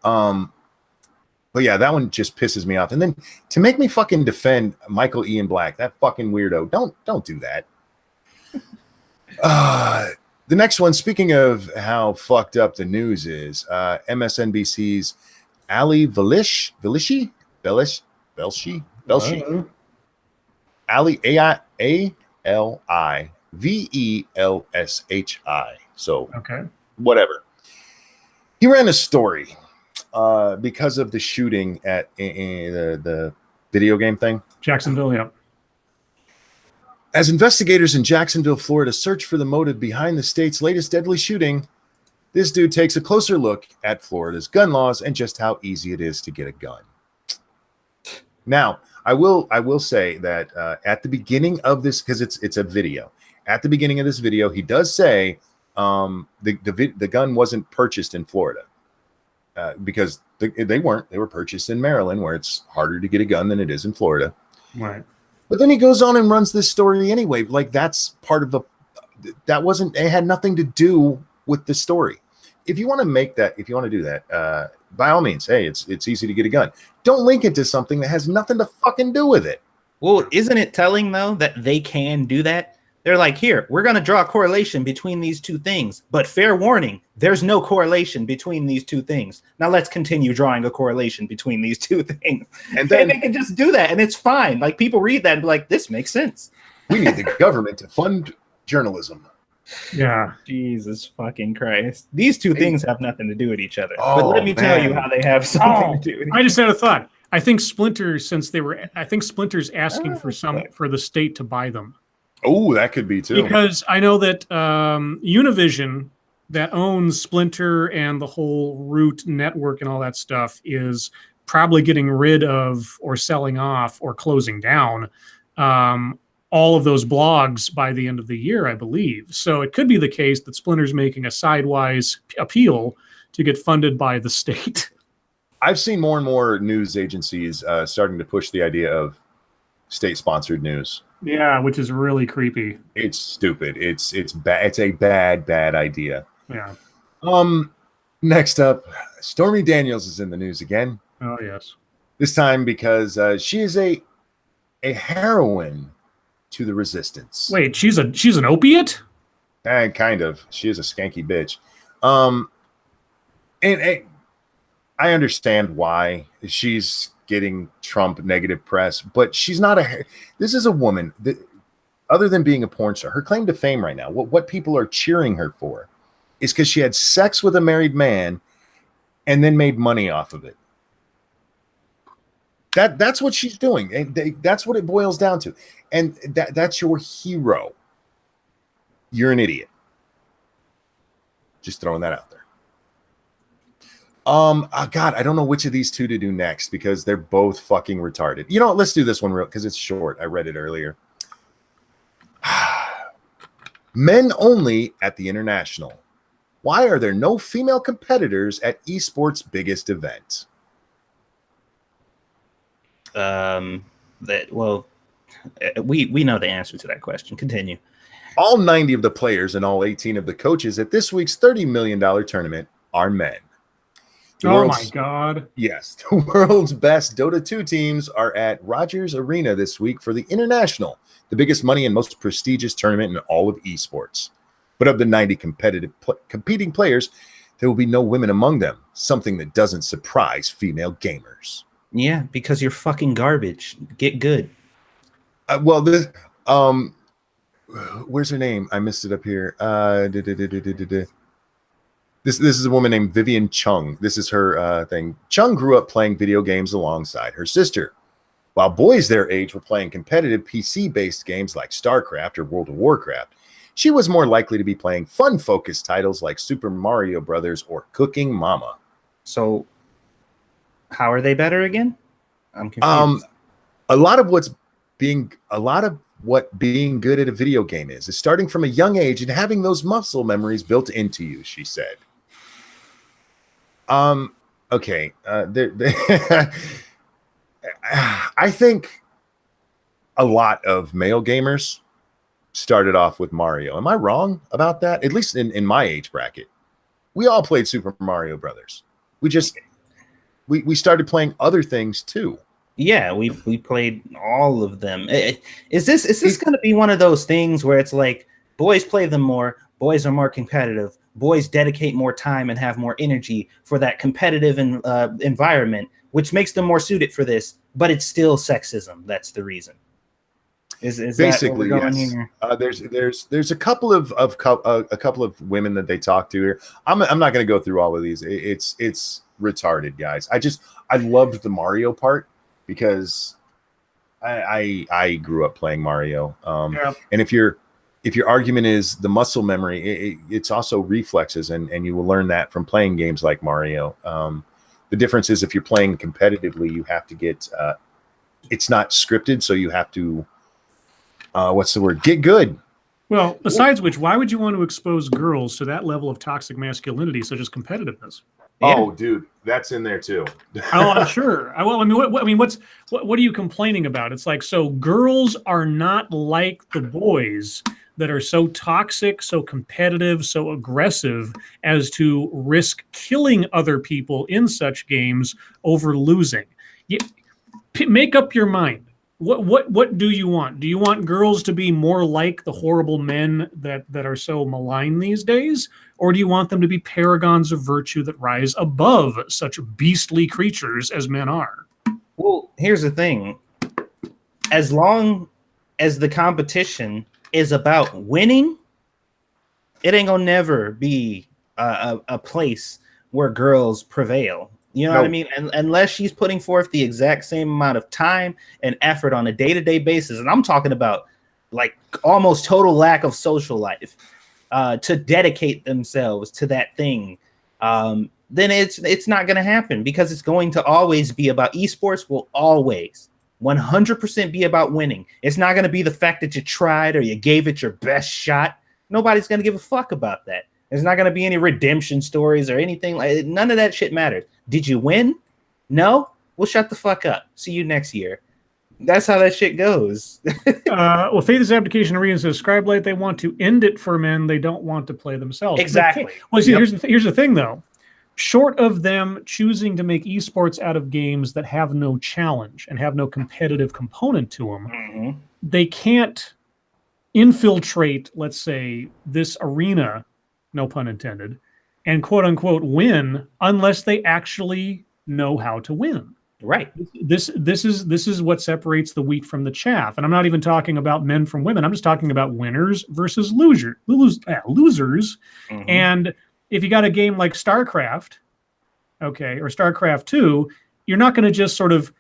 But yeah, that one just pisses me off. And then to make me fucking defend Michael Ian Black, that fucking weirdo, don't do that. The next one, speaking of how fucked up the news is, MSNBC's Ali Velshi, Ali AIALIVELSHI. So okay, whatever. He ran a story because of the shooting at the video game thing. Jacksonville, yeah. As investigators in Jacksonville, Florida, search for the motive behind the state's latest deadly shooting, this dude takes a closer look at Florida's gun laws and just how easy it is to get a gun. Now, I will say that at the beginning of this, because it's a video, at the beginning of this video, he does say the gun wasn't purchased in Florida because they weren't. They were purchased in Maryland, where it's harder to get a gun than it is in Florida. Right. But then he goes on and runs this story anyway. Like, that's part of it had nothing to do with the story. If you want to do that, by all means, hey, it's easy to get a gun. Don't link it to something that has nothing to fucking do with it. Well, isn't it telling though that they can do that? They're like, here, we're going to draw a correlation between these two things, but fair warning, there's no correlation between these two things. Now let's continue drawing a correlation between these two things. And then they can just do that and it's fine. Like, people read that and be like, this makes sense. We need the government to fund journalism. Yeah. Jesus fucking Christ. These two things have nothing to do with each other. Oh, but let me tell you how they have something to do with each other. I just had a thought. I think Splinter's asking for the state to buy them. Oh, that could be too. Because I know that Univision, that owns Splinter and the whole Root network and all that stuff, is probably getting rid of or selling off or closing down all of those blogs by the end of the year, I believe. So it could be the case that Splinter's making a sidewise appeal to get funded by the state. I've seen more and more news agencies starting to push the idea of state-sponsored news. Yeah, which is really creepy. It's stupid. It's bad. It's a bad idea. Yeah. Next up, Stormy Daniels is in the news again. Oh yes. This time because she is a heroine to the resistance. Wait, she's an opiate? Kind of. She is a skanky bitch. And I understand why she's getting Trump negative press, but she's not this is a woman that, other than being a porn star, her claim to fame right now, what people are cheering her for, is because she had sex with a married man and then made money off of it. That's what she's doing. And that's what it boils down to. And that's your hero. You're an idiot. Just throwing that out there. God, I don't know which of these two to do next because they're both fucking retarded. You know what? Let's do this one real because it's short. I read it earlier. Men only at the International. Why are there no female competitors at esports' biggest event? We know the answer to that question. Continue. All 90 of the players and all 18 of the coaches at this week's $30 million tournament are men. Oh my God. Yes. The world's best Dota 2 teams are at Rogers Arena this week for the International, the biggest money and most prestigious tournament in all of esports. But of the 90 competing players, there will be no women among them, something that doesn't surprise female gamers. Yeah, because you're fucking garbage. Get good. Where's her name? I missed it up here. This is a woman named Vivian Chung. This is her thing. Chung grew up playing video games alongside her sister. While boys their age were playing competitive PC-based games like StarCraft or World of Warcraft, she was more likely to be playing fun-focused titles like Super Mario Brothers or Cooking Mama. So, how are they better again? I'm confused. A lot of what being good at a video game is starting from a young age and having those muscle memories built into you, she said. Okay. I think a lot of male gamers started off with Mario. Am I wrong about that? At least in my age bracket. We all played Super Mario Brothers. We started playing other things too. Yeah, we played all of them. Is this going to be one of those things where it's like boys play them more, boys are more competitive, boys dedicate more time and have more energy for that competitive environment, which makes them more suited for this, but it's still sexism. That's the reason. Is basically that what we're yes. going here? There's a couple of women that they talk to here. I'm not going to go through all of these. It's retarded, guys. I loved the Mario part because I grew up playing Mario. And if your argument is the muscle memory, it's also reflexes, and you will learn that from playing games like Mario. The difference is if you're playing competitively, you have to get it's not scripted, so you have to what's the word? Get good. Well, besides which, why would you want to expose girls to that level of toxic masculinity, such as competitiveness? Yeah. Oh, dude, that's in there too. Oh, I'm sure. What are you complaining about? It's like, so girls are not like the boys that are so toxic, so competitive, so aggressive as to risk killing other people in such games over losing. Make up your mind. What do you want? Do you want girls to be more like the horrible men that are so malign these days? Or do you want them to be paragons of virtue that rise above such beastly creatures as men are? Well, here's the thing. As long as the competition is about winning, it ain't gonna never be a place where girls prevail. You know what I mean? And unless she's putting forth the exact same amount of time and effort on a day-to-day basis, and I'm talking about like almost total lack of social life, to dedicate themselves to that thing, then it's not going to happen, because it's going to always be about esports. Will always 100% be about winning. It's not going to be the fact that you tried or you gave it your best shot. Nobody's going to give a fuck about that. There's not going to be any redemption stories or anything like. None of that shit matters. Did you win? No? Well, shut the fuck up. See you next year. That's how that shit goes. Well, Faith's Abdication Arena says, Scribe Light, they want to end it for men. They don't want to play themselves. Exactly. Well, see, here's the thing, though. Short of them choosing to make esports out of games that have no challenge and have no competitive component to them, they can't infiltrate, let's say, this arena, no pun intended, and quote unquote win unless they actually know how to win. Right. This is what separates the wheat from the chaff. And I'm not even talking about men from women. I'm just talking about winners versus losers. And if you got a game like StarCraft, okay, or StarCraft 2, you're not going to just sort of,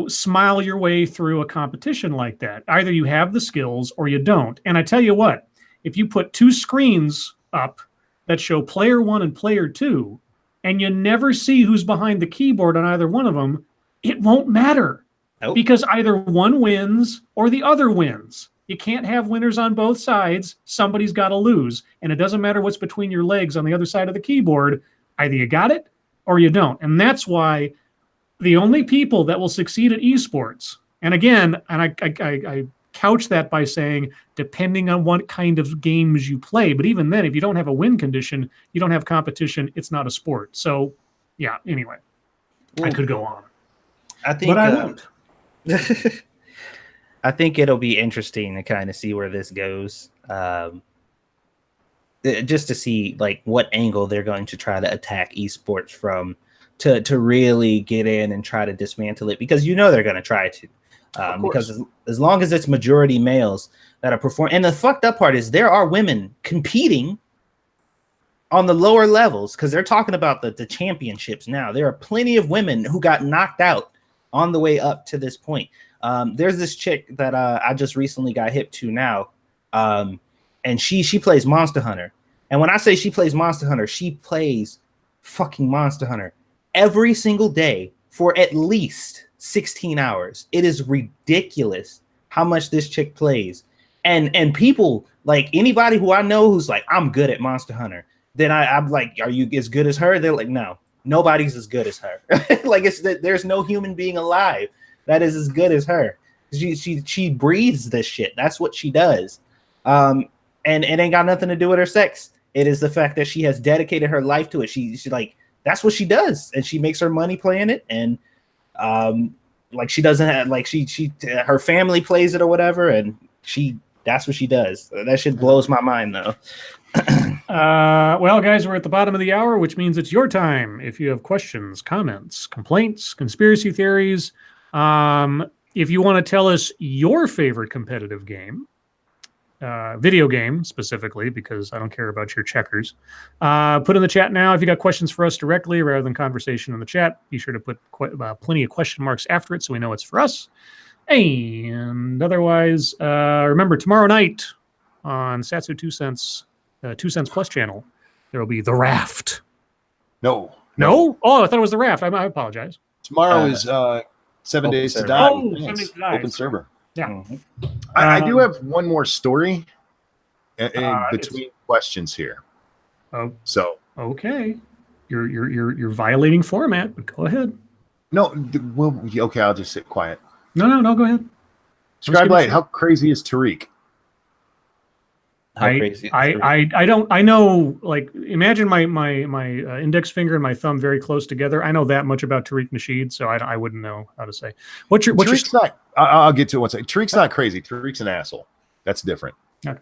smile your way through a competition like that. Either you have the skills or you don't. And I tell you what, if you put two screens up that show player 1 and player 2, and you never see who's behind the keyboard on either one of them, it won't matter. Nope. Because either one wins or the other wins. You can't have winners on both sides. Somebody's got to lose. And it doesn't matter what's between your legs on the other side of the keyboard. Either you got it or you don't. And that's why the only people that will succeed at esports, And again, and I couch that by saying, depending on what kind of games you play. But even then, if you don't have a win condition, you don't have competition, it's not a sport. So, yeah, anyway, I could go on. I think, but I won't. I think it'll be interesting to kind of see where this goes. Just to see like what angle they're going to try to attack esports from to really get in and try to dismantle it, because they're going to try to. Because as long as it's majority males that are performing, and the fucked up part is there are women competing on the lower levels, because they're talking about the championships now. There are plenty of women who got knocked out on the way up to this point. There's this chick that I just recently got hip to now, and she plays Monster Hunter. And when I say she plays Monster Hunter, she plays fucking Monster Hunter every single day for at least 16 hours. It is ridiculous how much this chick plays. And people, like anybody who I know who's like, I'm good at Monster Hunter, then I'm like, are you as good as her? They're like, no, nobody's as good as her. Like there's no human being alive that is as good as her. She breathes this shit. That's what she does. And it ain't got nothing to do with her sex. It is the fact that she has dedicated her life to it. She like, that's what she does. And she makes her money playing it. And like she doesn't have like her family plays it or whatever, and that's what she does. That shit blows my mind though. Well, guys, we're at the bottom of the hour, which means it's your time. If you have questions, comments, complaints, conspiracy theories, if you want to tell us your favorite competitive game, video game specifically, because I don't care about your checkers, put in the chat now. If you got questions for us directly rather than conversation in the chat, be sure to put plenty of question marks after it so we know it's for us. And otherwise, remember, tomorrow night on Satsu 2 Cents, 2 Cents Plus channel, there will be The Raft. No. Oh, I thought it was The Raft. I apologize. Tomorrow is 7 Days to Die. Oh, 7 Days to Die. Open server. Yeah. Mm-hmm. I do have one more story between questions here. Oh, so okay. You're violating format, but go ahead. No, well, okay, I'll just sit quiet. No, go ahead. Scribe Light, how crazy is Tariq? I know, like, imagine my index finger and my thumb very close together. I know that much about Tariq Nasheed, so I wouldn't know how to say. Tariq's not, I'll get to it one second. Tariq's not crazy. Tariq's an asshole. That's different. Okay.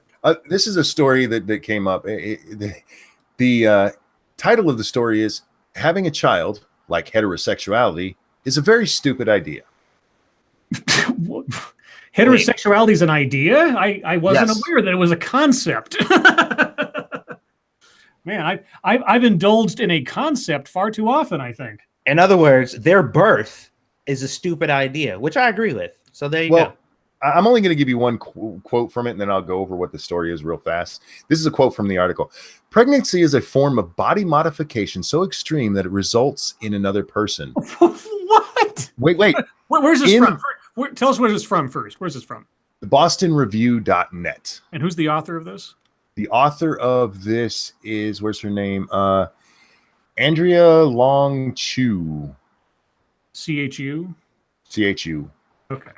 This is a story that came up. The title of the story is "Having a Child Like Heterosexuality is a Very Stupid Idea." Heterosexuality is an idea? I wasn't aware that it was a concept. Man, I've indulged in a concept far too often, I think. In other words, their birth is a stupid idea, which I agree with. So there you go. I'm only going to give you one quote from it, and then I'll go over what the story is real fast. This is a quote from the article. "Pregnancy is a form of body modification so extreme that it results in another person." What? Wait. Where's this from? Tell us where this is from first. Where's this from? The BostonReview.net. And who's the author of this? The author of this is, where's her name? Andrea Long Chu. CHU? CHU. Okay.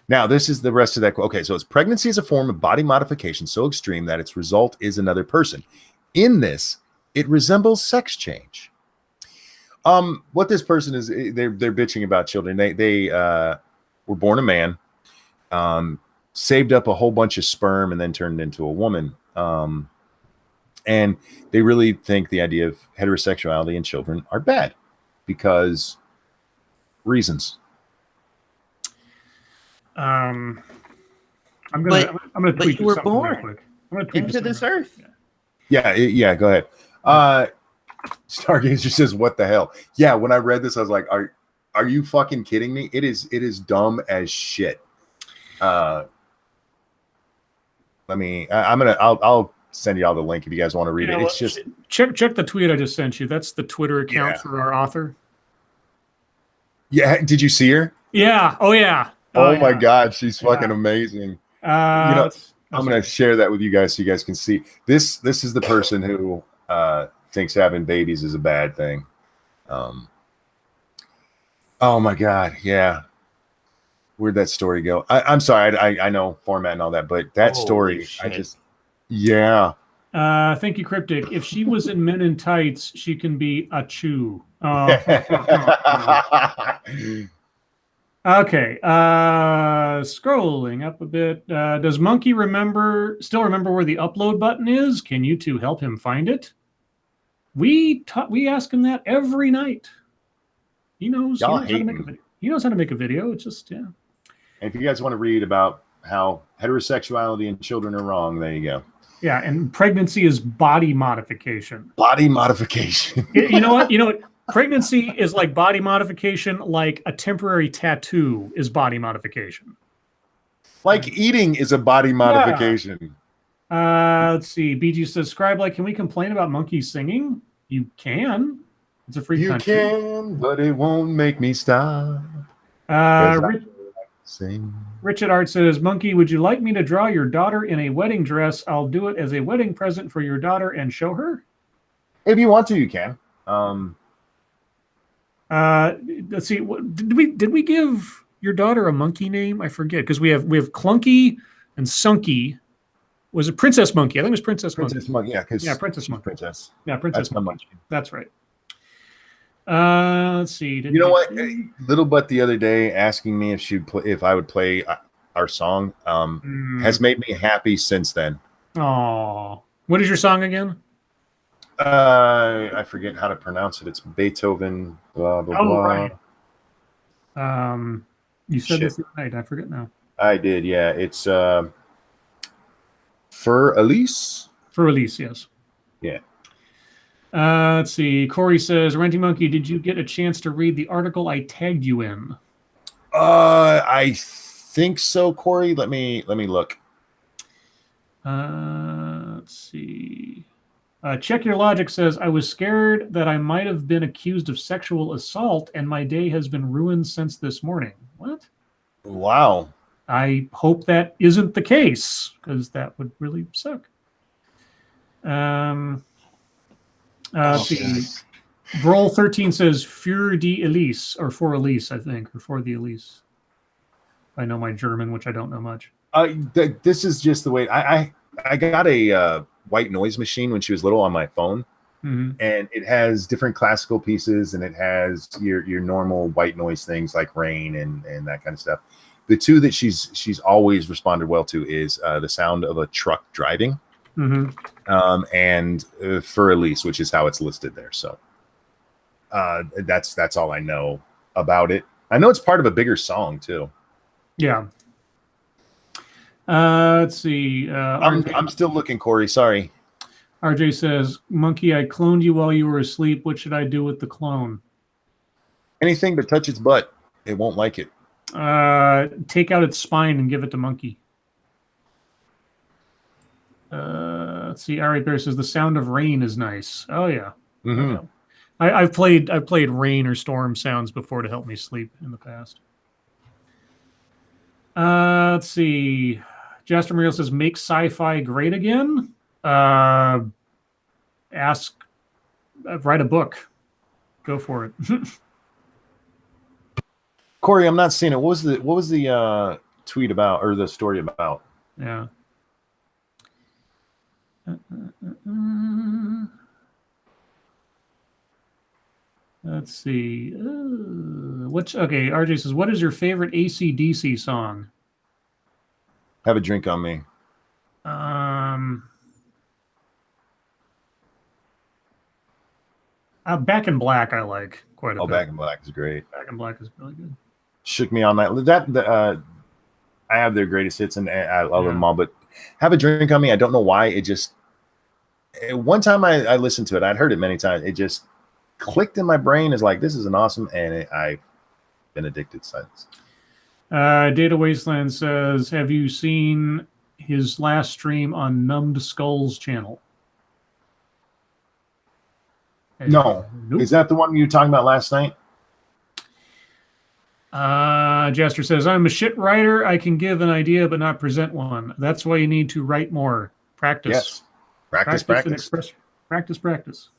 Now, this is the rest of that. Okay, so it's pregnancy is a form of body modification so extreme that its result is another person. In this, it resembles sex change. What this person is, they're bitching about children. They were born a man, saved up a whole bunch of sperm, and then turned into a woman. And they really think the idea of heterosexuality in children are bad because reasons. I'm gonna tweet. But you were something born real quick. I'm gonna tweet into this earth. Yeah. Go ahead. Stargazer says, "What the hell?" Yeah, when I read this, I was like, "Are you fucking kidding me?" It is dumb as shit. I'll send y'all the link if you guys want to read it. It's just check the tweet I just sent you. That's the Twitter account for our author. Yeah, did you see her? Yeah. Oh yeah. Oh my God, she's fucking amazing. I'm gonna share that with you guys so you guys can see. This is the person who thinks having babies is a bad thing. Oh my God, yeah. Where'd that story go? I'm sorry, I know format and all that, but that Holy story, shit. yeah. Thank you, Cryptic. If she was in Men in Tights, she can be a chew. Okay. Scrolling up a bit. Does Monkey still remember where the upload button is? Can you two help him find it? We ask him that every night. He knows how to make a video. He knows how to make a video. It's just, yeah. And if you guys want to read about how heterosexuality and children are wrong, there you go. Yeah, and pregnancy is body modification. Body modification. You know what? Pregnancy is like body modification, like a temporary tattoo is body modification. Like eating is a body modification. Yeah. Let's see. BG says, Scribe, can we complain about monkeys singing? You can. It's a free country. You can, but it won't make me stop. Richard Art says, Monkey, would you like me to draw your daughter in a wedding dress? I'll do it as a wedding present for your daughter and show her. If you want to, you can. Let's see. Did we give your daughter a monkey name? I forget, because we have Clunky and Sunky. Was it Princess Monkey? I think it was Princess Monkey. Princess Monkey, yeah, because Princess Monkey. Princess. Yeah, Princess Monkey. That's right. Let's see. You know what? Little Butt the other day asking me if I would play our song has made me happy since then. Oh, what is your song again? I forget how to pronounce it. It's Beethoven. Blah blah blah. Right. You said this tonight. I forget now. I did. Yeah, it's For Elise. For Elise, yes. Yeah. Let's see. Corey says, Renty Monkey, did you get a chance to read the article I tagged you in? I think so, Corey. Let me look. Let's see. Check Your Logic says, I was scared that I might have been accused of sexual assault and my day has been ruined since this morning. What? Wow. I hope that isn't the case, because that would really suck. See. Broll 13 says Für die Elise, or for Elise, I think, or for the Elise. I know my German, which I don't know much. This is just the way I got a white noise machine when she was little on my phone, and it has different classical pieces, and it has your normal white noise things like rain and that kind of stuff. The two that she's always responded well to is the sound of a truck driving, and for Elise, which is how it's listed there. So that's all I know about it. I know it's part of a bigger song too. Yeah. Let's see. I'm still looking, Corey. Sorry. RJ says, Monkey, I cloned you while you were asleep. What should I do with the clone? Anything but touch its butt. It won't like it. Take out its spine and give it to Monkey. Let's see. Ari Bear says the sound of rain is nice. Oh yeah. I've played rain or storm sounds before to help me sleep in the past. Let's see. Jaster Muriel says make sci-fi great again. Write a book. Go for it. Corey, I'm not seeing it. What was the tweet about, or the story about? Yeah. Let's see. Okay, RJ says, what is your favorite AC/DC song? Have a drink on me. Back in Black I like quite a bit. Back in Black is great. Back in Black is really good. Shook Me All Night. I have their greatest hits, and I love them all, but Have a Drink on Me, I don't know why. It just... One time I listened to it, I'd heard it many times. It just clicked in my brain as like, this is an awesome, and I've been addicted since. Data Wasteland says, have you seen his last stream on Numbed Skulls channel? No. Nope. Is that the one you were talking about last night? Jester says, I'm a shit writer. I can give an idea but not present one. That's why you need to write more. Practice. Yes. Practice. Practice.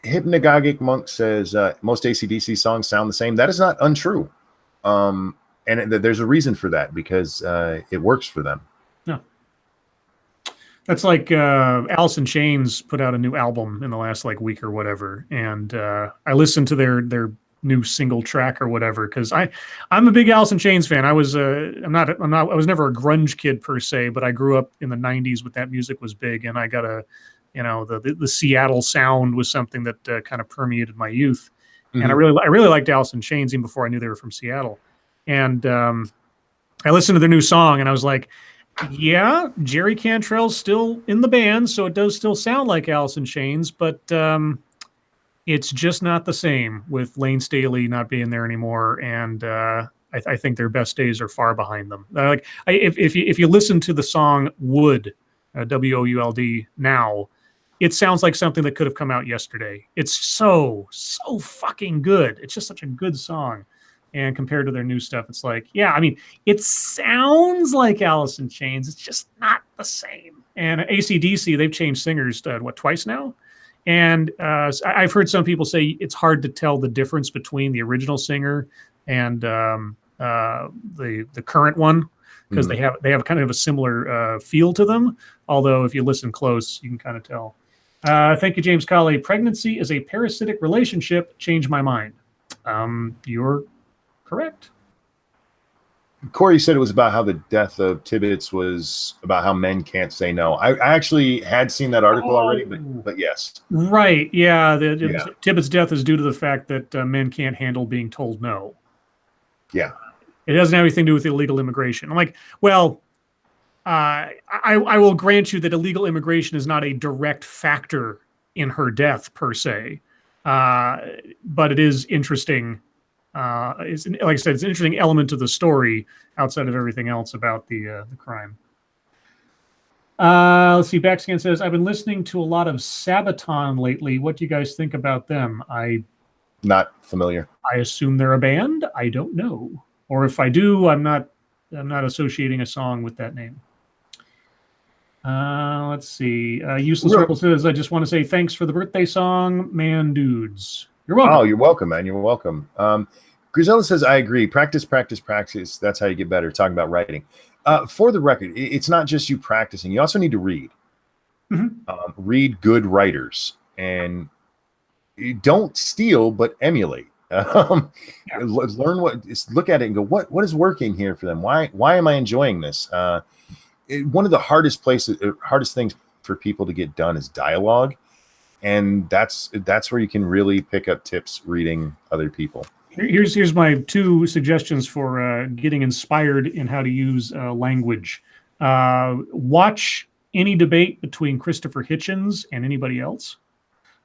Hypnagogic Monk says most AC/DC songs sound the same. That is not untrue. And there's a reason for that, because it works for them. Yeah. That's like Alice in Chains put out a new album in the last like week or whatever, and I listened to their new single track or whatever because I'm a big Alice in Chains fan. I was I was never a grunge kid per se, but I grew up in the '90s when that music was big, and I got the Seattle sound was something that kind of permeated my youth, and I really liked Alice in Chains even before I knew they were from Seattle, and I listened to their new song and I was like, yeah, Jerry Cantrell's still in the band, so it does still sound like Alice in Chains, but it's just not the same with Lane Staley not being there anymore, and I think their best days are far behind them. If you listen to the song "Would," WOULD now, it sounds like something that could have come out yesterday. It's so fucking good. It's just such a good song. And compared to their new stuff, it's like, yeah, I mean, it sounds like Alice in Chains. It's just not the same. And AC/DC, they've changed singers, twice now? And I've heard some people say it's hard to tell the difference between the original singer and the current one, because they have kind of a similar feel to them. Although if you listen close, you can kind of tell. Thank you, James Colley. Pregnancy is a parasitic relationship. Change my mind. You're correct. Corey said it was about how the death of Tibbets was about how men can't say no. I actually had seen that article already, but yes. Right. Yeah. Tibbet's death is due to the fact that men can't handle being told no. Yeah. It doesn't have anything to do with illegal immigration. I'm like, well, I will grant you that illegal immigration is not a direct factor in her death per se, but it is interesting. Like I said, it's an interesting element to the story outside of everything else about the crime. Let's see. Backscan says, I've been listening to a lot of Sabaton lately. What do you guys think about them? Not familiar. I assume they're a band. I don't know. Or if I do, I'm not associating a song with that name. Let's see. Useless Rebel says, I just want to say thanks for the birthday song, man dudes. You're welcome. Oh, you're welcome, man. You're welcome. Grisella says, I agree. Practice, practice, practice. That's how you get better. Talking about writing. For the record, it's not just you practicing. You also need to read. Read good writers. And you don't steal, but emulate. Learn look at it and go, what is working here for them? Why am I enjoying this? One of the hardest things for people to get done is dialogue. And that's where you can really pick up tips reading other people. Here's my 2 suggestions for getting inspired in how to use language. Watch any debate between Christopher Hitchens and anybody else.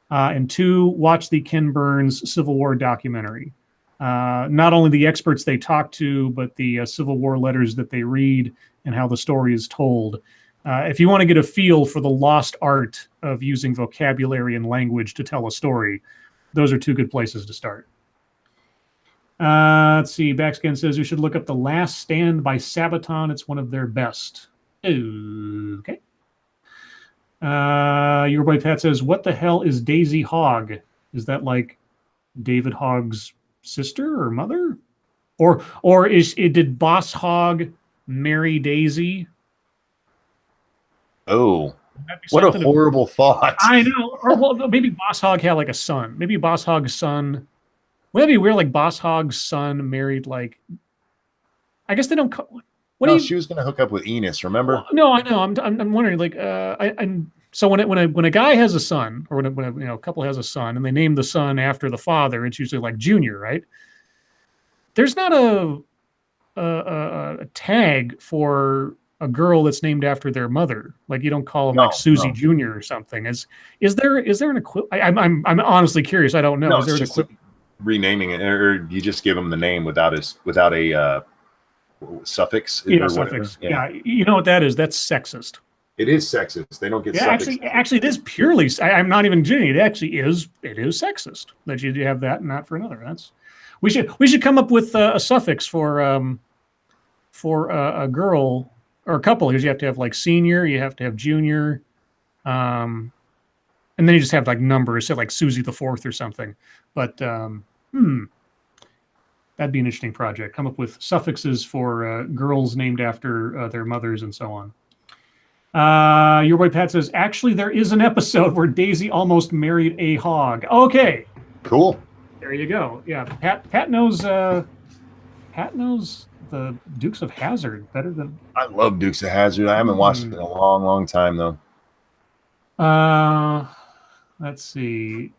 And 2, watch the Ken Burns Civil War documentary. Not only the experts they talk to, but the Civil War letters that they read and how the story is told. If you want to get a feel for the lost art of using vocabulary and language to tell a story, those are 2 good places to start. Let's see. Backscan says you should look up The Last Stand by Sabaton. It's one of their best. Okay. Your boy Pat says, what the hell is Daisy Hogg? Is that like David Hogg's sister or mother? Or did Boss Hogg marry Daisy? Oh, what a horrible thought. I know. Or well, maybe Boss Hogg had like a son. Maybe Boss Hogg's son. Wouldn't it be weird? Like Boss Hogg's son married like. I guess they don't. She was going to hook up with Enos. Remember? Well, no, I know. I'm wondering. Like, so when a guy has a son, or when a couple has a son, and they name the son after the father, it's usually like Junior, right? There's not a tag for a girl that's named after their mother. Like you don't call them like Susie Junior or something. Is there an equivalent? I'm honestly curious. I don't know. Is there an equivalent? Renaming it, or you just give them the name without a suffix? Yeah, suffix. Yeah, you know what that is? That's sexist. It is sexist. They don't get suffix. Actually, it is purely. I'm not even kidding. It actually is. It is sexist that you have that and not for another. We should come up with a suffix for a girl or a couple, because you have to have like senior, you have to have junior, and then you just have like numbers, say like Susie the Fourth or something. But that That'd be an interesting project. Come up with suffixes for girls named after their mothers and so on. Your boy Pat says, actually, there is an episode where Daisy almost married a hog. Okay. Cool. There you go. Yeah, Pat knows the Dukes of Hazzard better than. I love Dukes of Hazzard. I haven't watched it in a long, long time though. Let's see.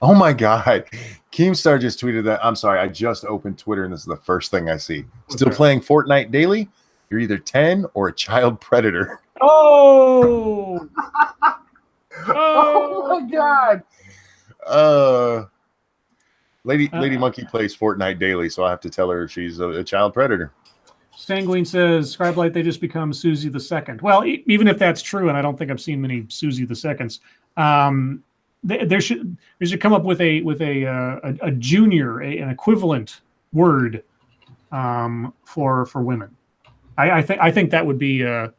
Oh my God. Keemstar just tweeted that. I'm sorry, I just opened Twitter and this is the first thing I see. Still playing Fortnite daily? You're either 10 or a child predator. Oh! Oh my God. Lady Monkey plays Fortnite daily, so I have to tell her she's a child predator. Sanguine says, Scribe Light, they just become Susie the Second. Well, even if that's true, and I don't think I've seen many Susie the Seconds, they should come up with a junior, an equivalent word for women. I think that would be I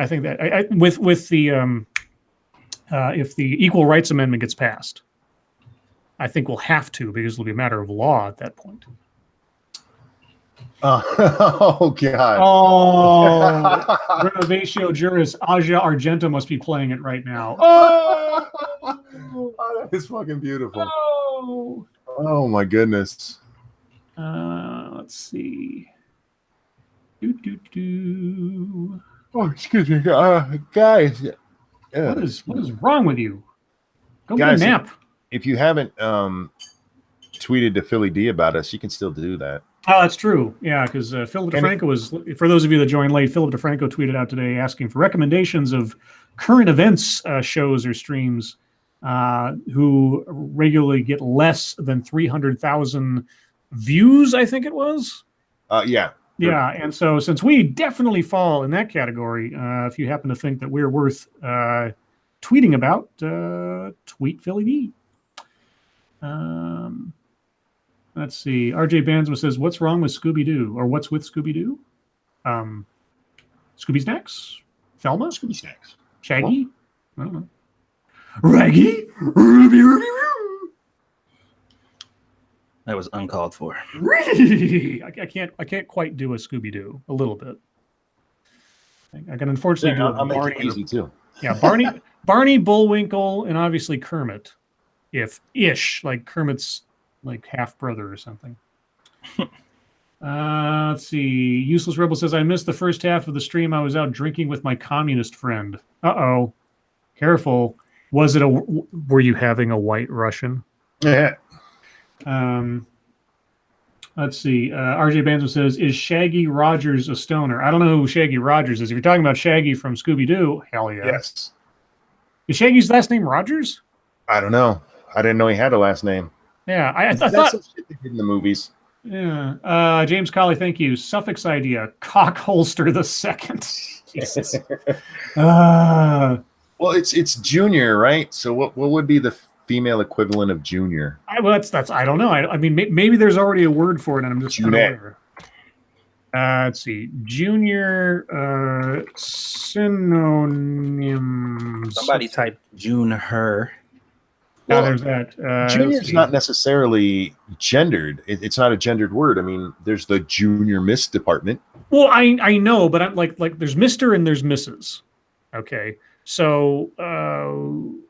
think that with the if the Equal Rights Amendment gets passed, I think we'll have to, because it'll be a matter of law at that point. Oh God! Oh, Renovatio Juris Aja Argento must be playing it right now. Oh, that is fucking beautiful. Oh, oh my goodness. Let's see. Oh, excuse me, guys. What is wrong with you? Go Guys, get a nap. If you haven't tweeted to Philly D about us, you can still do that. Oh, that's true. Yeah, because Philip DeFranco was, for those of you that joined late, Philip DeFranco tweeted out today asking for recommendations of current events shows or streams who regularly get less than 300,000 views, I think it was. Yeah. Yeah, and so since we definitely fall in that category, if you happen to think that we're worth tweeting about, tweet Philly D. Let's see. RJ Bansma says, "What's wrong with Scooby-Doo?" Or "What's with Scooby-Doo?" Scooby Snacks? Thelma? Scooby Snacks. Shaggy? What? I don't know. Raggy? Ruby, Ruby, Ruby. That was uncalled for. I can't quite do a Scooby-Doo. A little bit. I can unfortunately do I'll make Barney. it easy too. Yeah, Barney, Bullwinkle, and obviously Kermit. If-ish, like Kermit's like half brother or something. Let's see. Useless Rebel says, I missed the first half of the stream. I was out drinking with my communist friend. Uh-oh. Careful. Were you having a white Russian? Yeah. Let's see. RJ Banzo says, is Shaggy Rogers a stoner? I don't know who Shaggy Rogers is. If you're talking about Shaggy from Scooby-Doo, hell yeah. Yes. Is Shaggy's last name Rogers? I don't know. I didn't know he had a last name. Yeah, I That's thought. some shit they did in the movies. Yeah. James Colley, thank you. Suffix idea: cock holster the second. Jesus. Well, it's junior, right? So what would be the female equivalent of junior? That's I don't know. I mean, maybe there's already a word for it, and I'm just unaware. Let's see. Junior synonyms. Somebody type June her. Well, there's that. Junior is not necessarily gendered. It's not a gendered word. I mean, there's the junior miss department. Well, I know, but I'm like there's Mr. and there's Mrs. Okay, so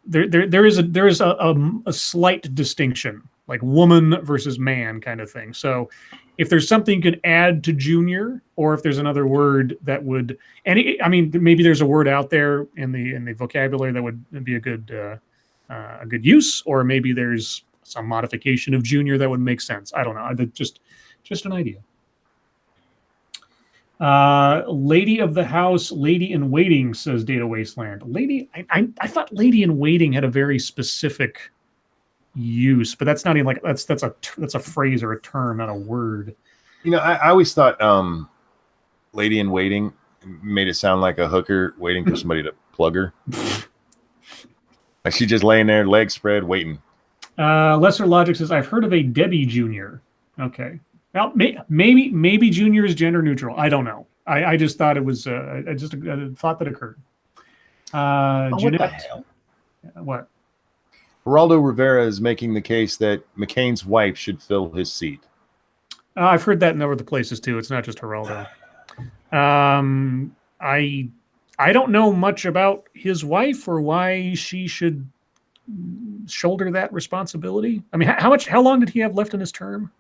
there is a slight distinction, like woman versus man kind of thing. So if there's something you could add to junior, or if there's another word that would, I mean, maybe there's a word out there in the vocabulary that would be a good use, or maybe there's some modification of junior that would make sense. I don't know. Just an idea. Lady of the house, lady in waiting, says Data Wasteland. Lady, I thought lady in waiting had a very specific use, but that's not even like that's a phrase or a term, not a word. You know, I always thought lady in waiting made it sound like a hooker waiting for somebody to plug her. Like she's just laying there, legs spread, waiting. Lesser Logic says, I've heard of a Debbie Junior. Okay. Well, maybe Junior is gender neutral. I don't know. I just thought it was a thought that occurred. What the hell? What? Geraldo Rivera is making the case that McCain's wife should fill his seat. I've heard that in other places too. It's not just Geraldo. I don't know much about his wife or why she should shoulder that responsibility. I mean, how long did he have left in his term?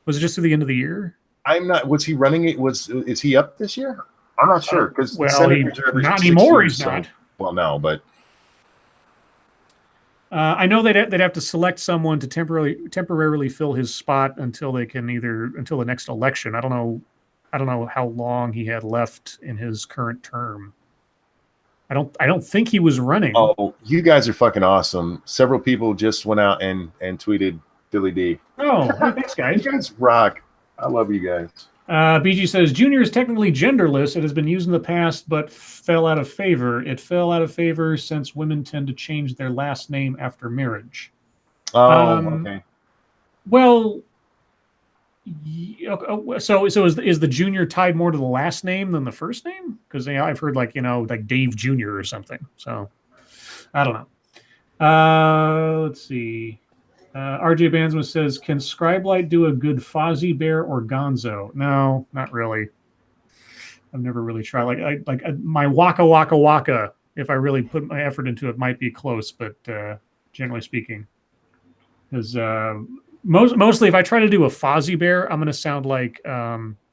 Was it just to the end of the year? I'm not. Was he running it? Is he up this year? I'm not sure because not anymore. He's not. Well, no, but I know they'd have to select someone to temporarily fill his spot until the next election. I don't know how long he had left in his current term. I don't think he was running. Oh, you guys are fucking awesome. Several people just went out and tweeted Billy D. Oh, thanks, guys. You guys rock. I love you guys. BG says Junior is technically genderless. It has been used in the past, but fell out of favor. It fell out of favor since women tend to change their last name after marriage. Oh, okay. Well, so is the Junior tied more to the last name than the first name? Because I've heard like Dave Junior or something. So I don't know. Let's see. RJ Bandsman says, can Scribe Light do a good Fozzie Bear or Gonzo? No, not really. I've never really tried. My Waka Waka Waka, if I really put my effort into it, might be close, but generally speaking. Because mostly if I try to do a Fozzie Bear, I'm going to sound like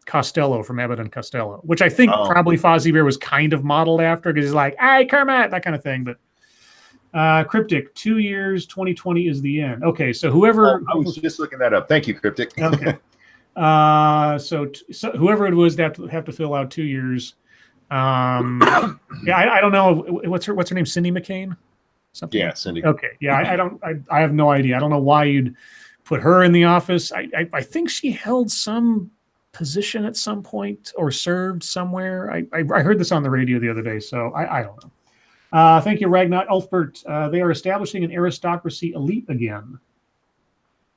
Costello from Abbott and Costello, which I think probably Fozzie Bear was kind of modeled after, because he's like, hey, Kermit, that kind of thing, but Cryptic, 2 years, 2020 is the end. Okay, so whoever I was just looking that up. Thank you, Cryptic. Okay. So whoever it was that have to fill out 2 years. Yeah, I don't know what's her name. Cindy McCain. Something. Yeah, Cindy. Okay. Yeah, I have no idea. I don't know why you'd put her in the office. I think she held some position at some point or served somewhere. I heard this on the radio the other day, so I don't know. Thank you, Ragnar Elfbert. They are establishing an aristocracy elite again.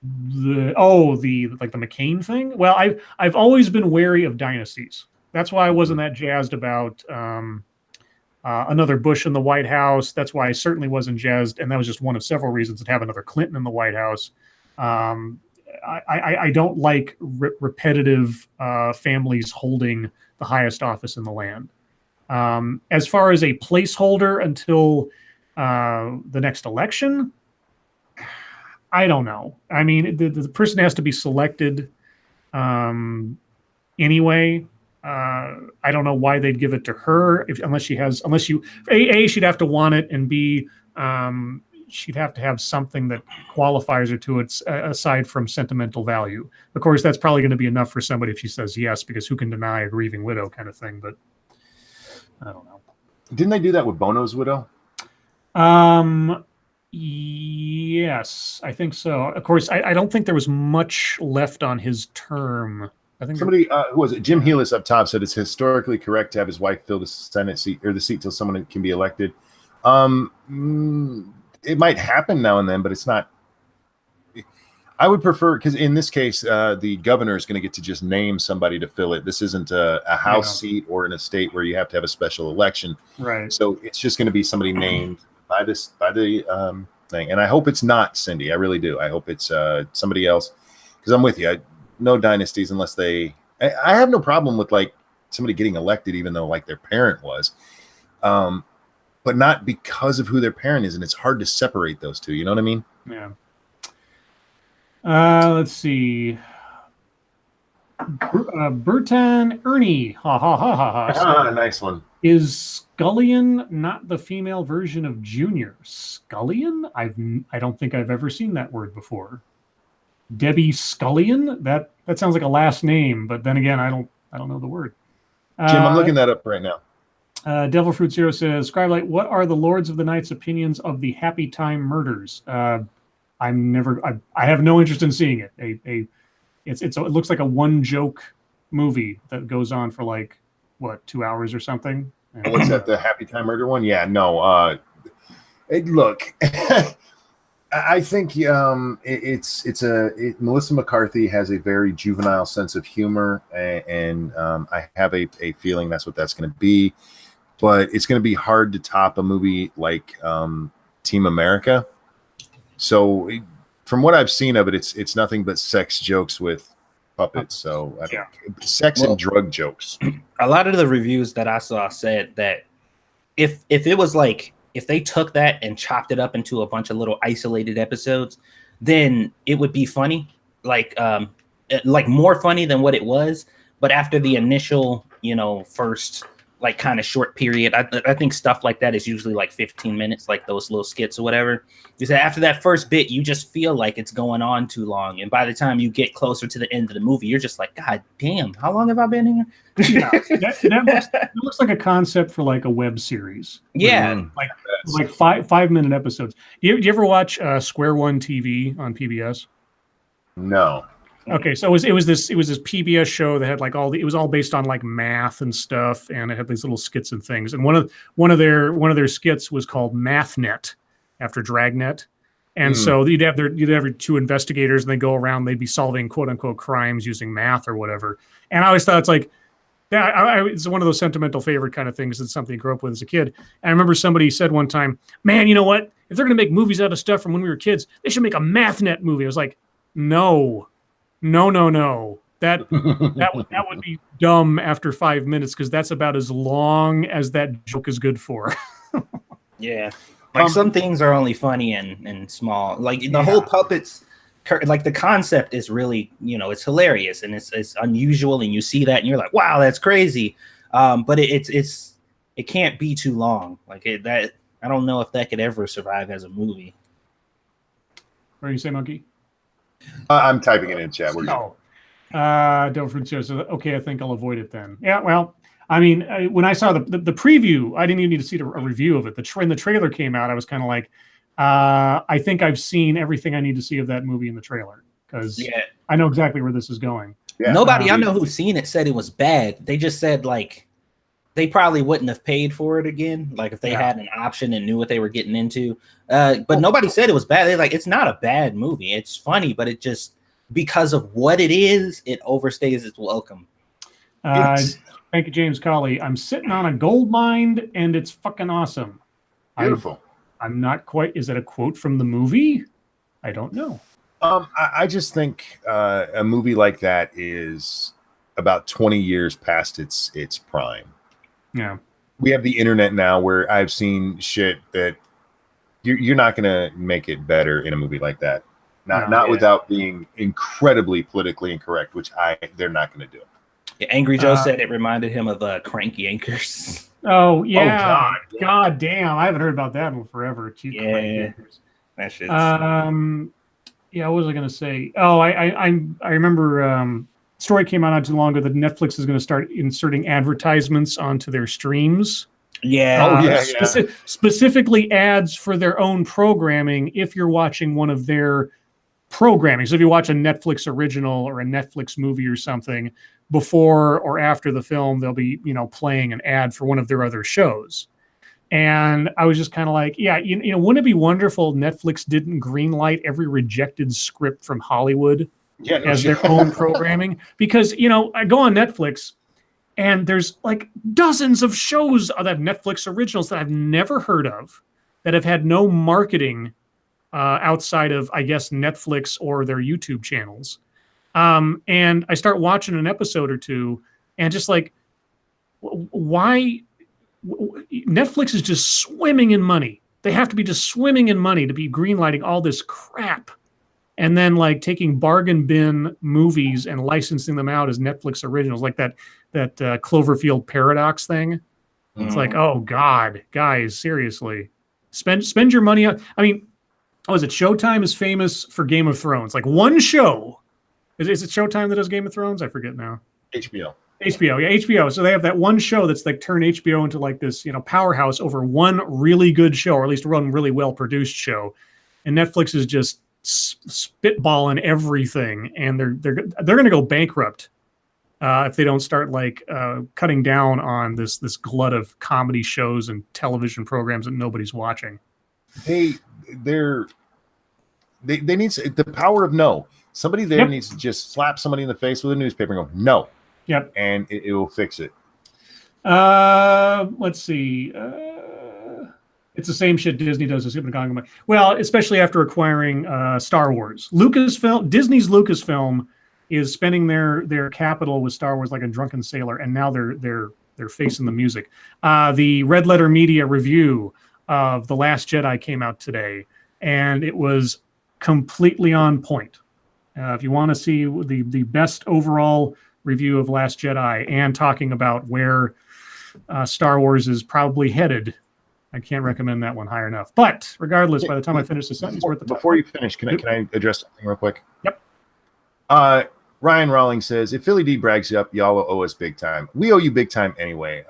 The McCain thing. Well, I've always been wary of dynasties. That's why I wasn't that jazzed about another Bush in the White House. That's why I certainly wasn't jazzed, and that was just one of several reasons to have another Clinton in the White House. I don't like repetitive families holding the highest office in the land. As far as a placeholder until the next election, I don't know. I mean, the person has to be selected anyway. I don't know why they'd give it to her unless she'd have to want it, and B, she'd have to have something that qualifies her to it aside from sentimental value. Of course, that's probably going to be enough for somebody if she says yes, because who can deny a grieving widow kind of thing, but I don't know. Didn't they do that with Bono's widow? Yes, I think so. Of course, I don't think there was much left on his term. I think somebody who was it? Jim Healis up top said it's historically correct to have his wife fill the Senate seat or the seat till someone can be elected. It might happen now and then, but it's not. I would prefer, because in this case, the governor is going to get to just name somebody to fill it. This isn't a House seat or in a state where you have to have a special election. Right. So it's just going to be somebody named by the thing. And I hope it's not Cindy. I really do. I hope it's somebody else, because I'm with you. No dynasties unless I have no problem with like somebody getting elected, even though like their parent was, but not because of who their parent is. And it's hard to separate those two. You know what I mean? Yeah. Let's see. Burton Ernie. Ha ha ha ha ha. Nice one. Is Scullion not the female version of Junior? Scullion? I don't think I've ever seen that word before. Debbie Scullion? That sounds like a last name, but then again, I don't know the word. Jim, I'm looking that up right now. Devil Fruit Zero says, Scribe Light, what are the Lords of the Night's opinions of the Happy Time murders? I have no interest in seeing it. It looks like a one joke movie that goes on for like 2 hours or something. What's that? The Happy Time murder one? Yeah, no. Look, I think Melissa McCarthy has a very juvenile sense of humor, and I have a feeling that's what that's going to be. But it's going to be hard to top a movie like Team America. So from what I've seen of it, it's nothing but sex jokes with puppets. So I think sex and drug jokes. A lot of the reviews that I saw said that if it was like, if they took that and chopped it up into a bunch of little isolated episodes, then it would be funny, like more funny than what it was. But after the initial, first like kind of short period, I think stuff like that is usually like 15 minutes, like those little skits or whatever. You said after that first bit, you just feel like it's going on too long, and by the time you get closer to the end of the movie, you're just like, God damn, how long have I been here? Yeah, that looks like a concept for like a web series. Yeah, like 5-minute episodes. Do you ever watch Square One TV on PBS? No. Okay, so it was this PBS show that had like it was all based on like math and stuff, and it had these little skits and things. And one of their skits was called MathNet, after Dragnet. And so you'd have your two investigators, and they go around, they'd be solving quote unquote crimes using math or whatever. And I always thought it's like, it's one of those sentimental favorite kind of things. It's something I grew up with as a kid. And I remember somebody said one time, man, you know what? If they're going to make movies out of stuff from when we were kids, they should make a MathNet movie. I was like, no. That would be dumb after 5 minutes, because that's about as long as that joke is good for. Yeah. Like some things are only funny and small. Like the whole puppets, like the concept is really, it's hilarious and it's unusual, and you see that and you're like, wow, that's crazy. But it can't be too long. Like that, I don't know if that could ever survive as a movie. What do you say, Monkey? I'm typing it in chat. No. Don't fruit show. So, okay, I think I'll avoid it then. Yeah, well, I mean, when I saw the preview, I didn't even need to see a review of it. When the trailer came out, I was kind of like, I think I've seen everything I need to see of that movie in the trailer, because I know exactly where this is going. Yeah. Nobody I know who's seen it said it was bad. They just said like they probably wouldn't have paid for it again, like if they had an option and knew what they were getting into. But nobody said it was bad. They're like, it's not a bad movie. It's funny, but it just, because of what it is, it overstays its welcome. Thank you, James Colley. I'm sitting on a gold mine, and it's fucking awesome. Beautiful. I'm not quite. Is that a quote from the movie? I don't know. I just think a movie like that is about 20 years past its prime. Yeah. We have the internet now, where I've seen shit that you're not going to make it better in a movie like that. Not without being incredibly politically incorrect, which they're not going to do. Yeah, Angry Joe said it reminded him of Cranky Anchors. Oh yeah, God damn! I haven't heard about that in forever. That shit's yeah, what was I going to say? Oh, I remember. Story came out not too long ago that Netflix is going to start inserting advertisements onto their streams. Yeah. Specifically ads for their own programming if you're watching one of their programming. So if you watch a Netflix original or a Netflix movie or something, before or after the film, they'll be, playing an ad for one of their other shows. And I was just kind of like, wouldn't it be wonderful if Netflix didn't greenlight every rejected script from Hollywood as their own programming? Because, I go on Netflix and there's like dozens of shows that have Netflix originals that I've never heard of, that have had no marketing outside of, I guess, Netflix or their YouTube channels. And I start watching an episode or two and just like, why? Netflix is just swimming in money. They have to be just swimming in money to be greenlighting all this crap. And then like taking bargain bin movies and licensing them out as Netflix originals, like that Cloverfield Paradox thing. It's like, oh God, guys, seriously, spend your money on. I mean, is it Showtime is famous for Game of Thrones? Like one show. Is it Showtime that does Game of Thrones? I forget now. HBO, yeah, HBO. So they have that one show that's like turned HBO into like this, powerhouse over one really good show, or at least one really well produced show. And Netflix is just spitballing everything, and they're going to go bankrupt if they don't start like cutting down on this glut of comedy shows and television programs that nobody's watching. They need the power of no. Somebody there needs to just slap somebody in the face with a newspaper and go no. Yep, and it will fix it. Let's see. It's the same shit Disney does. Well, especially after acquiring Star Wars. Disney's Lucasfilm is spending their capital with Star Wars like a drunken sailor, and now they're facing the music. The Red Letter Media review of The Last Jedi came out today, and it was completely on point. If you want to see the best overall review of Last Jedi and talking about where Star Wars is probably headed, I can't recommend that one higher enough. But regardless, by the time I finish the sentence, we're at the top. Before you finish, can I address something real quick? Yep. Ryan Rawlings says, if Philly D brags you up, y'all will owe us big time. We owe you big time anyway.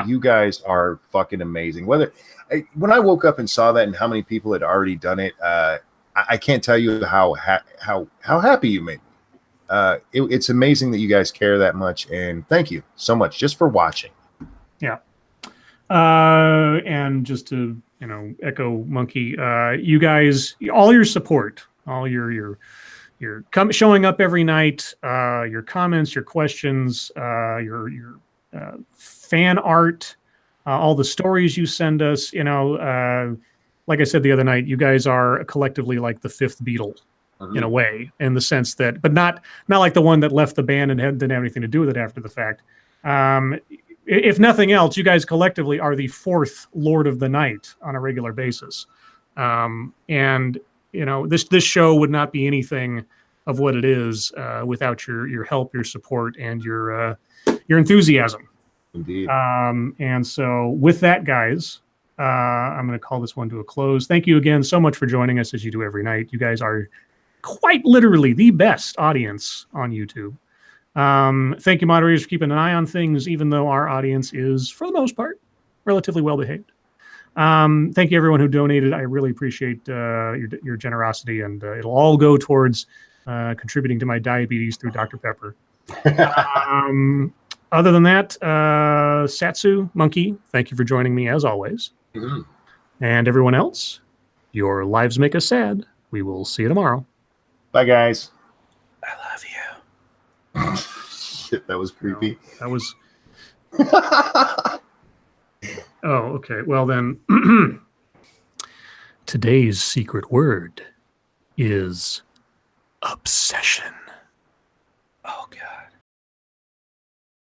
You guys are fucking amazing. When I woke up and saw that and how many people had already done it, I can't tell you how happy you made me. It's amazing that you guys care that much, and thank you so much just for watching. Yeah. And just to echo Monkey, you guys, all your support, all your showing up every night, your comments, your questions, your fan art, all the stories you send us. Like I said the other night, you guys are collectively like the fifth Beatle in a way, in the sense that, but not like the one that left the band and didn't have anything to do with it after the fact. If nothing else, you guys collectively are the fourth Lord of the Night on a regular basis. And this show would not be anything of what it is without your help, your support, and your enthusiasm. Indeed. And so with that, guys, I'm going to call this one to a close. Thank you again so much for joining us, as you do every night. You guys are quite literally the best audience on YouTube. Thank you, moderators, for keeping an eye on things, even though our audience is, for the most part, relatively well behaved. Thank you, everyone who donated. I really appreciate your generosity, and it'll all go towards contributing to my diabetes through Dr. Pepper. Other than that, Satsu, Monkey, thank you for joining me as always. Mm-hmm. And everyone else, your lives make us sad. We will see you tomorrow. Bye, guys. I love you. Shit, that was creepy. That was. Oh, okay. Well, then, today's secret word is obsession. Oh, God.